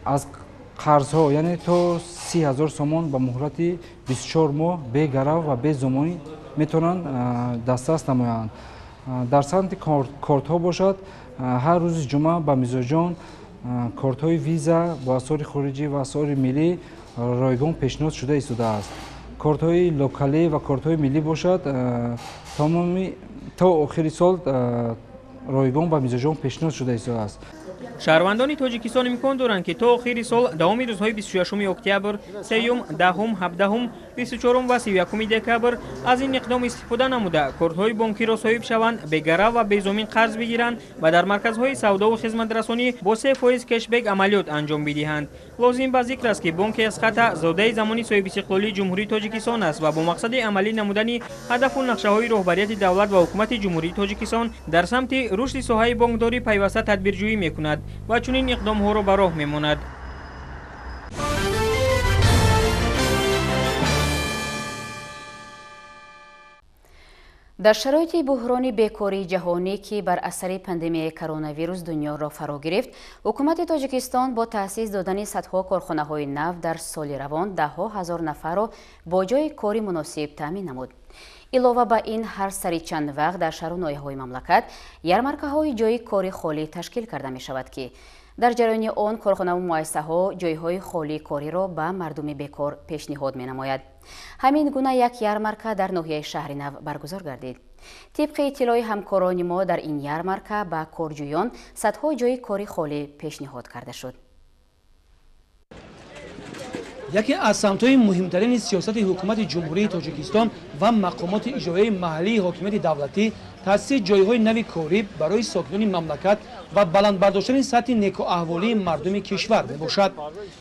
аз қарзҳо яъне то 30 000 сомон ба муҳлати 24 моҳ бегарав ва безомонӣ метавонанд дастрас намоянд. дар самти кортҳо бошад ҳар рӯзи ҷумъа ба мизоҷон кортҳои виза бо асъори хориҷӣ ва асъори миллӣ ройгон пешниҳод шуда истодааст. кортҳои локалӣ ва кортҳои миллӣ бошад. тамоми то охири сол ройгон ба мизоҷон пешниҳод шуда истодааст. шаҳрвандони тоҷикистон имкон доранд ки то охири сол давоми рӯзҳои 26 октябр, 3, 10, 17, 24 ва 31 декабр аз ин иқдом истифода намуда кортҳои бонкиро соҳиб шаванд, бегарав ва безомин қарз бигиранд ва дар марказҳои савдову хизматрасонӣ бо 3% кешбек амалиёт анҷом бидиҳанд. лозим ба зикр аст ки бонки Асқата зодаи замони соҳибистиқлолии ҷумҳурии Тоҷикистон аст ва бо мақсади амалӣ намудани ҳадафу нақшаҳои роҳбарияти давлат ва ҳукумати ҷумҳурии Тоҷикистон дар самти рушди соҳаи бонкдорӣ пайваста тадбирҷӯӣ мекунад ва чунин иқдомҳоро ба роҳ мемонад. дар шароити буҳрони бекории ҷаҳонӣ ки бар асари пандемияи коронавирус дунёро фаро гирифт, ҳукумати Тоҷикистон бо таъсис додани садҳо корхонаҳои нав дар соли равон даҳҳо ҳазор нафарро бо ҷойи кори муносиб таъмин намуд. илова ба ин ҳар сари чанд вақт дар шаҳру ноҳияҳои мамлакат ярмаркаҳои ҷойи кори холӣ ташкил карда мешавад ки дар ҷарони он корхонаву муассисаҳо ҷойҳои холии кориро ба мардуми бекор пешниҳод менамояд. ҳамин гуна як ярмарка дар ноҳияи шаҳри нав баргузор гардид. тибқи иттилои ҳамкорони мо дар ин ярмарка ба корҷӯён садҳо ҷойи кори холӣ пешниҳод карда шуд. яке аз самтҳои муҳимтарини сиёсати ҳукумати ҷумҳурии Тоҷикистон ва мақомоти иҷроияи маҳаллии ҳокимияти давлатӣ таъсиси ҷойҳои нави корӣ барои сокинони мамлакат ва баландбардоштани сатҳи некуаҳволии мардуми кишвар мебошад.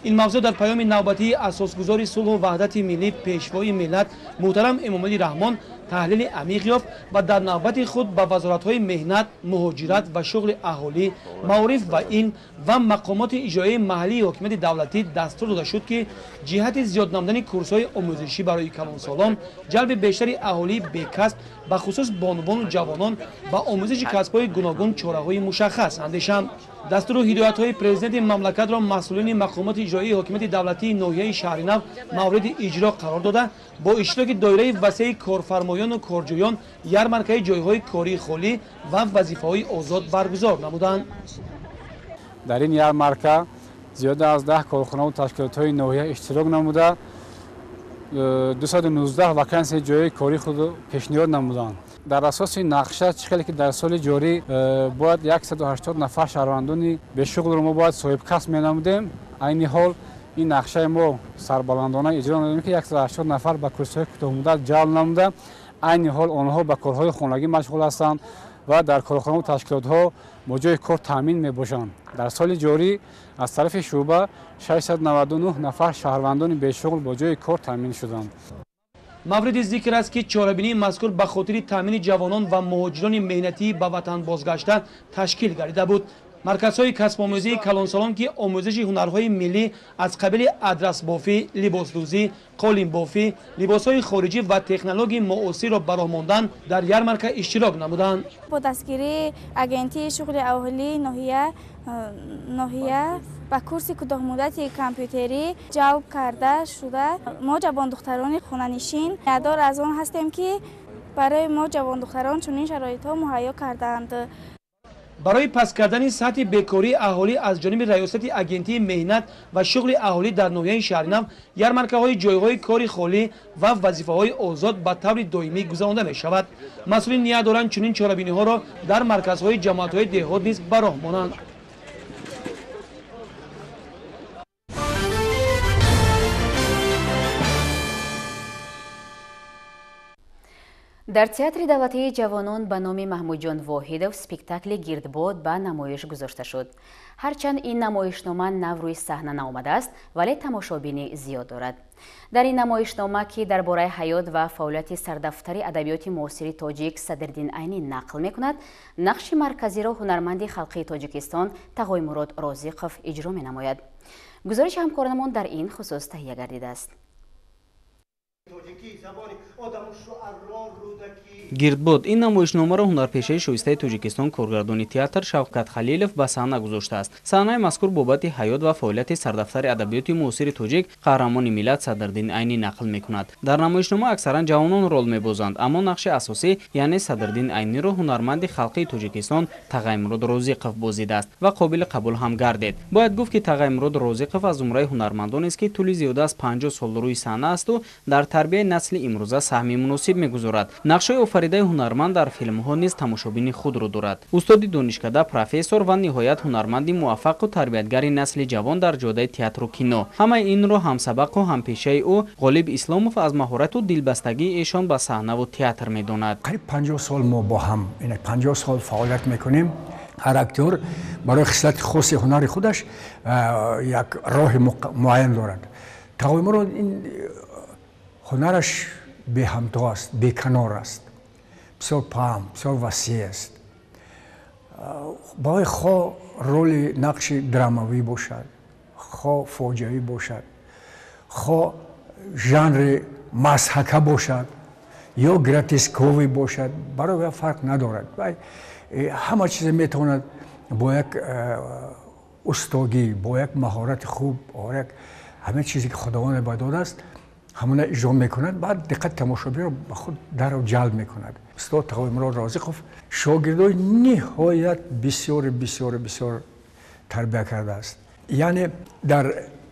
ин мавзӯъ дар паёми навбатии асосгузори сулҳу ваҳдати миллӣ пешвои миллат муҳтарам Эмомалӣ Раҳмон таҳлили амиқ ёфт ва дар навбати худ ба вазоратҳои меҳнат, муҳоҷират ва шуғли аҳолӣ, маориф ва илм ва мақомоти иҷроияи маҳаллии ҳокимияти давлатӣ дастур дода шуд ки ҷиҳати зиёд намудани курсҳои омӯзишӣ барои калонсолон, ҷалби бештари аҳолии бекасб бахусус бонувону ҷавонон ба омӯзиши касбҳои гуногун чораҳои мушаххас андешанд. дастуру ҳидоятҳои президенти мамлакатро масъулини мақомоти иҷроии ҳокимияти давлатии ноҳияи шаҳри нав мавриди иҷро қарор дода бо иштироки доираи васеъи корфармоёну корҷӯён ярмаркаи ҷойҳои кории холӣ ва вазифаҳои озод баргузор намуданд. дар ин ярмарка зиёда аз 10 корхонаву ташкилотҳои ноҳия иштирок намуда 219 вакансияи ҷойи кори худ пешниҳод намуданд. дар асоси нақша чӣ хеле ки дар соли ҷорӣ бояд 180 нафар шаҳрвандони бешуғлро мо бояд соҳибкасб менамудем. айни ҳол ин нақшаи мо сарбаландона иҷро намудем ки 180 нафар ба курсҳои кӯтоҳмуддат ҷалб намуда айни ҳол онҳо ба корҳои хонагӣ машғул ҳастанд ва дар корхонаҳо ташкилотҳо бо ҷои кор таъмин мебошанд. дар соли ҷорӣ аз тарафи шуъба 699 нафар шаҳрвандони бешуғл бо ҷои кор таъмин шуданд. мавриди зикр аст ки чорабинии мазкур ба хотири таъмини ҷавонон ва муҳоҷирони меҳнатӣ ба ватан бозгашта ташкил гардида буд. марказҳои касбомӯзии калонсолон ки омӯзиши ҳунарҳои миллӣ аз қабили адрасбофӣ, либосдӯзӣ, қолинбофӣ, либосҳои хориҷӣ ва технологияи муосирро ба роҳ мондан дар ярмарка иштирок намуданд. бо дастгирии агентии шуғли аҳолии ноҳия ба курси кӯтоҳмуддати компютерӣ ҷалб карда шуда мо ҷавондухтарони хонанишин ядор аз он ҳастем ки барои мо ҷавондухтарон чунин шароитҳо муҳайё карданд. барои паст кардани сатҳи бекории аҳолӣ аз ҷониби раёсати агентии меҳнат ва шуғли аҳолӣ дар ноҳияи шаҳри нав ярмаркаҳои ҷойҳои кори холӣ ва вазифаҳои озод ба таври доимӣ гузаронда мешавад. масъулин ният доранд чунин чорабиниҳоро дар марказҳои ҷамоатҳои деҳот низ ба роҳ монанд. дар театри давлатии ҷавонон ба номи Маҳмудҷон Воҳидов спектакли гирдбод ба намоиш гузошта шуд. ҳарчанд ин намоишнома нав рӯи саҳна наомадааст, вале тамошобинӣ зиёд дорад. дар ин намоишнома ки дар бораи ҳаёт ва фаъолияти сардафтари адабиёти муосири тоҷик Садриддин Айнӣ нақл мекунад, нақши марказиро ҳунарманди халқии Тоҷикистон Тағоймурод Розиқов иҷро менамояд. гузориши ҳамкоронамон дар ин хусус таҳия гардидааст. гирдбод ин намоишномаро ҳунарпешаи шоистаи тоҷикистон коргардони театр шавкат халилов ба саҳна гузоштааст. Саҳнаи мазкур бобати ҳаёт ва фаъолияти сардафтари адабиёти муосири тоҷик қаҳрамони миллат Садрдин Айнӣ нақл мекунад. Дар намоишнома аксаран ҷавонон рол мебозанд, аммо нақши асосӣ яъне Садрдин Айниро ҳунарманди халқии Тоҷикистон Тағаймурод Розиқов бозидааст ва қобили қабул ҳам гардид. Бояд гуфт ки Тағаймурод Розиқов аз зумраи ҳунармандонест ки тӯли зиёда аз 50 сол рӯи саҳна асту дар тарбияи насли имрӯза саҳми муносиб мегузорад. Нақшҳои офаридаи ҳунарманд дар филмҳо низ тамошобини худро дорад. устоди донишкада, профессор ва ниҳоят ҳунарманди муваффақу тарбиятгари насли ҷавон дар ҷодаи театру кино. Ҳамаи инро ҳамсабақу ҳампешаи ӯ Ғолиб Исломов аз маҳорату дилбастагии эшон ба саҳнаву театр медонад. қариб 50 сол мо бо ҳам 50 сол фаъолият мекунем. ҳар актёр барои хислати хоси ҳунари худаш як роҳи муайян дорад. Тағаймурод ин ҳунараш беҳамто аст, беканор аст, бисёр паҳм, бисёр васеъ аст. бояд хо роли нақши драмавӣ бошад, хо фоҷиавӣ бошад, хо жанри мазҳака бошад ё гротесковӣ бошад, барои вай фарқ надорад. ҳама чизе метавонад бо як устогӣ, бо як маҳорати хуб, бо як ҳама чизе ки худованд ба додааст ҳамона иҷро мекунад, баъд диққати тамошобинро ба худ даро ҷалб мекунад. Устод Тағаймурод Розиқов шогирдои ниҳоят бисёр тарбия кардааст. яъне дар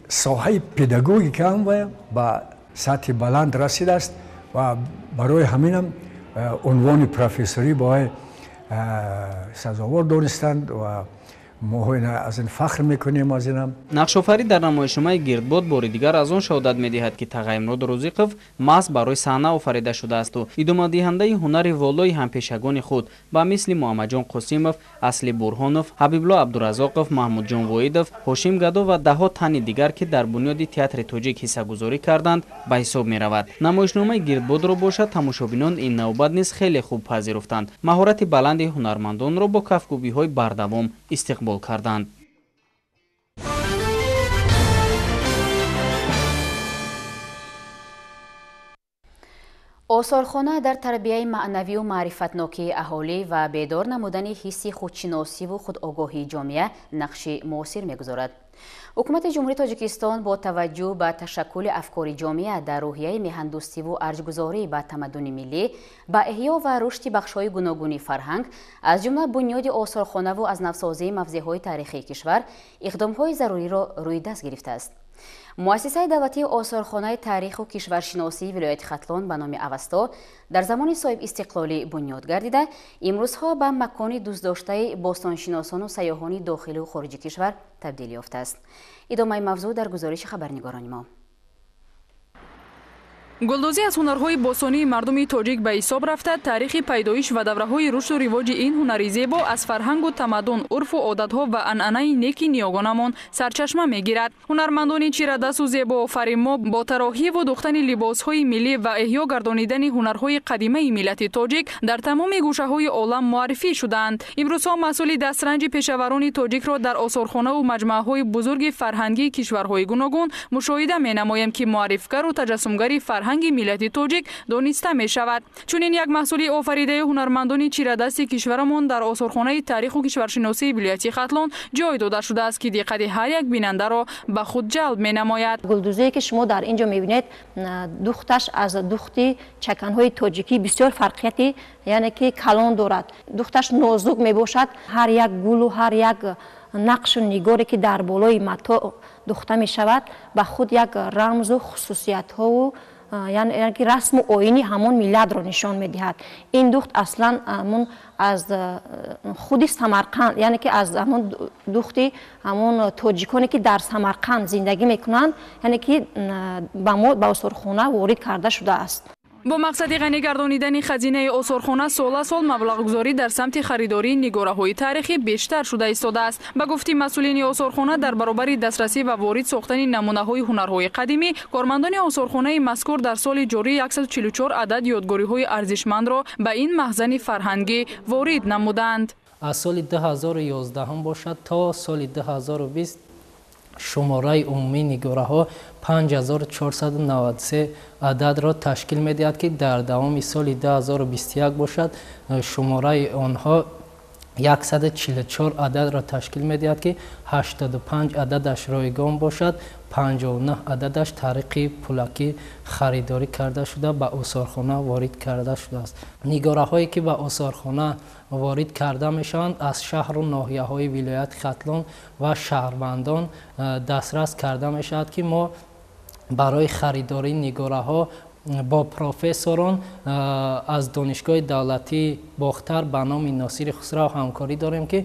соҳаи педагогика ҳам вай ба сатҳи баланд расидааст ва барои ҳаминам унвони профессорӣ ба вай сазовор донистанд ва мо аз ин фахр мекунем. аз инам нақшофарӣ дар намоишномаи гирдбод бори дигар аз он шаҳодат медиҳад ки Тағаймурод Розиқов маҳз барои саҳна офарида шудаасту идомадиҳандаи ҳунари волои ҳампешагони худ ба мисли Муҳаммадҷон Қосимов, Асли Бурҳонов, Ҳабибулло Абдуразоқов, Маҳмудҷон Воидов, Ҳошим Гадо ва даҳо тани дигар ки дар бунёди театри тоҷик ҳиссагузорӣ карданд ба ҳисоб меравад. намоишномаи гирдбодро бошад тамошобинон ин навбат низ хеле хуб пазируфтанд. маҳорати баланди ҳунармандонро бо кафгӯбиҳои бардавом истиқбол карданд. осорхона дар тарбияи маънавию маърифатнокии аҳолӣ ва бедор намудани ҳисси худшиносиву худогоҳии ҷомеа нақши муосир мегузорад. ҳукумати ҷумҳурии Тоҷикистон бо таваҷҷӯҳ ба ташаккули афкори ҷомеа дар рӯҳияи меҳандӯстиву арҷгузорӣ ба тамаддуни миллӣ, ба эҳё ва рушди бахшҳои гуногуни фарҳанг, аз ҷумла бунёди осорхонаву азнавсозии мавзеъҳои таърихии кишвар иқдомҳои заруриро рӯи даст гирифтааст. муассисаи давлатии осорхонаи таъриху кишваршиносии вилояти Хатлон ба номи Авасто дар замони соҳиб истиқлолӣ бунёд гардида, имрӯзҳо ба макони дӯстдоштаи бостоншиносону сайёҳони дохилу хориҷи кишвар табдил ёфтааст. идомаи мавзӯъ дар гузориши хабарнигорони мо. гулдозӣ аз ҳунарҳои босонии мардуми тоҷик ба ҳисоб рафта, таърихи пайдоиш ва давраҳои рушду ривоҷи ин ҳунари зебо аз фарҳангу тамаддун, урфу одатҳо ва анъанаи неки ниёгонамон сарчашма мегирад. ҳунармандони чирадасту зебоофарин мо бо тароҳиву духтани либосҳои миллӣ ва эҳё гардонидани ҳунарҳои қадимаи миллати тоҷик дар тамоми гӯшаҳои олам муаррифӣ шудаанд. имрӯзҳо масъули дастранҷи пешаварони тоҷикро дар осорхонаву маҷмӯъаҳои бузурги фарҳангии кишварҳои гуногун мушоҳида менамоем ки муаррифгару таҷассумгари фарҳанги миллати тоҷик дониста мешавад. чунин як маҳсули офаридаи ҳунармандони чирадасти кишварамон дар осорхонаи таъриху кишваршиносии вилояти Хатлон ҷой дода шудааст ки диққати ҳар як бинандаро ба худ ҷалб менамояд. гулдузие ки шумо дар инҷо мебинед, духташ аз духти чаканҳои тоҷикӣ бисёр фарқияти яъне ки калон дорад. духташ нозук мебошад. ҳар як гулу ҳар як нақшу нигоре ки дар болои матоъ духта мешавад ба худ як рамзу хусусиятҳову яъне ки расму оини ҳамон миллатро нишон медиҳад. ин духт аслан аз худи Самарқанд, яъне ки аз ҳамон духти ҳамон тоҷиконе ки дар Самарқанд зиндагӣ мекунанд, яъне ки ба мо ба осорхона ворид карда шудааст. бо мақсади ғанӣ гардонидани хазинаи осорхона сола-сол маблағгузорӣ дар самти харидории нигораҳои таърихӣ бештар шуда истодааст. ба гуфти масъулини осорхона, дар баробари дастрасӣ ва ворид сохтани намунаҳои ҳунарҳои қадимӣ, кормандони осорхонаи мазкур дар соли ҷорӣ 144 адад ёдгориҳои арзишмандро ба ин маҳзани фарҳангӣ ворид намуданд. аз соли 2011 бошад то соли 2020 шумораи умумии нигораҳо 5493 ададро ташкил медиҳад ки дар давоми соли 2021 бошад. шумораи онҳо 144 ададро ташкил медиҳад ки 85 ададаш ройгон бошад, 59 ададаш тариқи пулакӣ харидорӣ карда шуда ба осорхона ворид карда шудааст. нигораҳое ки ба осорхона ворид карда мешаванд аз шаҳру ноҳияҳои вилояти Хатлон ва шаҳрвандон дастрас карда мешавад ки мо барои харидории нигораҳо با پروفسوران از دانشگاه دولتی باختر به نام ناصر خسرو همکاری داریم که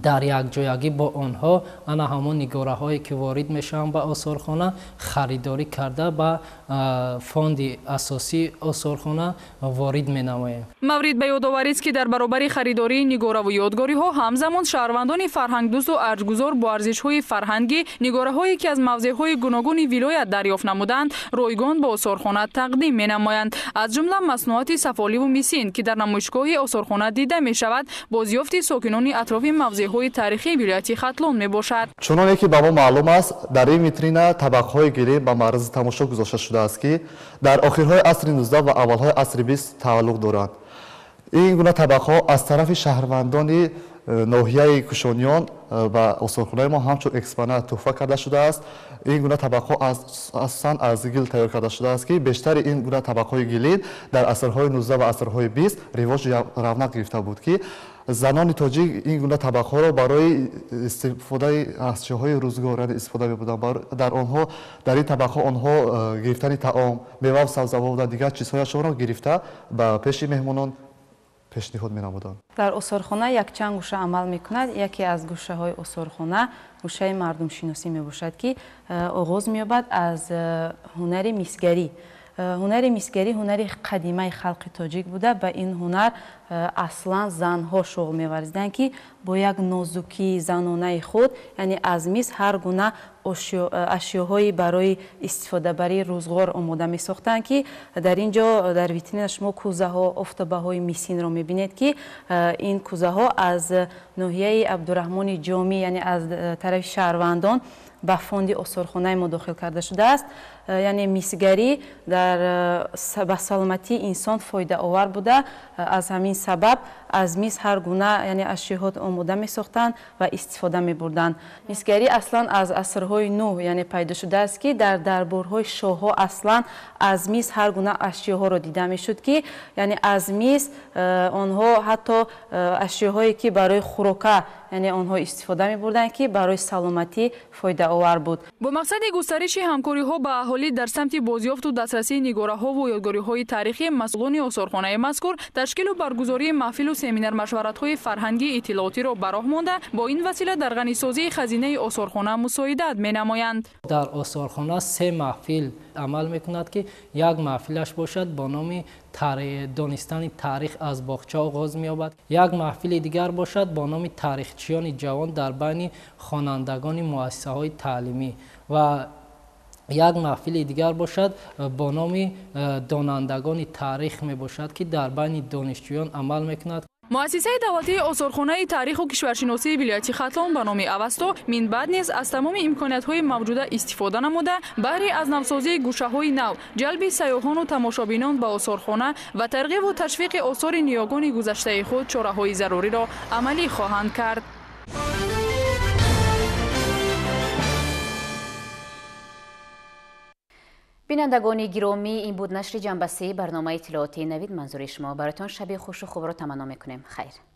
در یک جایگی با آنها انا همون نگاره هایی که وارد میشن به آثارخانه خریداری کرده به فوند اساسی آثارخانه وارد مینماییم. مورد به یادآوری است که در برابر خریداری نگاره و یادگاری ها همزمان شهروندان فرهنگ دوست و ارزشگذار با ارزش های فرهنگی نگاره هایی که از موضع های گوناگون ولایت دریافت نمودند رایگان به آثارخانه تقدیم مینمایند. از جمله مصنوعات سفالی و میسین که در نمایشگاه آثارخانه دیده می شود بازیافت ساکنان اطراف های تاریخی ولایت خطلون می باشد. چنانه که به ما معلوم است در این ویترین طبقه‌های گلی به معرض تماشا گذاشته شده است که در آخرهای عصر 19 و اولهای عصر 20 تعلق دارند. این گونه طبقه‌ها از طرف شهروندان ناحیه کشانیان و آثارخانه ما همچون اکسپونات تحفه کرده شده است. این گونه طبقه‌ها اساساً از گل تیار کرده شده است که بیشتر این گونه طبقه‌های گلی در عصرهای 19 و عصرهای 20 رواج رونق گرفته بود که زنان تاجیک این گونه طبقه‌ها را برای استفاده از چیزهای روزگارانه استفاده می‌بردند. در این طبقه‌ها آنها گرفتن طعام، میوه و سبزیجات و دیگر چیزهایشان را گرفته به پیش مهمانان پیشنهاد می‌نمودند. در آثارخانه یک چند گوشه عمل می‌کند. یکی از گوشه‌های آثارخانه گوشه مردم شناسی میباشد که آغاز می‌یابد از هنر میسگری. هنر میسگری هنر قدیمی خلق تاجیک بوده. به این هنر اصلا زنها شغل می‌ورزیدند که با یک نازکی زنانه خود یعنی از میز هر گونه اشیاءهایی برای استفاده برای روزگار آماده می‌ساختند که در اینجا در ویترین شما کوزه ها افتابه های میسین را می‌بینید که این کوزه ها از ناحیه عبدالرحمن جامی یعنی از طرف شهروندان به فوند آثارخانه ما داخل کرده شده است. یعنی میسگری به سلامتی انسان فایده آور بوده. از همین سبب از میز هر گونه یعنی اشیاء آماده می ساختند و استفاده می بردند. میسگری اصلا از عصرهای نو یعنی پیدا شده است که در دربارهای شاه ها اصلا از میز هر گونه اشیاء را دیده می شد که یعنی از میز آنها حتی اشیاءهایی که برای خوراک یعنی آنها استفاده می بردند که برای سلامتی فایده آور بود. با مقصد گسترش همکاری ها با اهالی در سمت بازیافت و دسترسی نگاره ها و یادگاری های تاریخی مسئولان آثارخانه مذکور تشکیل و برگزاری محفل و سمینار مشورت های فرهنگی اطلاعاتی را براه مانده با این وسیله در غنیسازی خزینه آثارخانه مساعدت می نمایند. در آثارخانه 3 محفل عمل میکند که یک محفلش باشد با نام دانستن تاریخ از باغچه آغاز می‌یابد. یک محفل دیگر باشد با نام تاریخچیان جوان در بین خوانندگان مؤسسه‌های تعلیمی و یک محفل دیگر باشد با نام دانندگان تاریخ می باشد که در بین دانشجویان عمل میکند. مؤسسه دولتی آثارخانه تاریخ و کشورشناسی ولایت خطلون به نام اوستا من بعد نیز از تمام امکانات‌های موجوده استفاده نموده بهره از نوسازی گوشه‌های نو، جلب سیاحان و تماشابینان به آثارخانه و ترغیب و تشویق آثار نیاگان گذشته خود چاره‌های ضروری را عملی خواهند کرد. بینندگان گرامی این بود نشر جنبه 3 برنامه اطلاعاتی نوید منظوری شما. براتون شب خوش و خوب را تمنا میکنیم. خیر.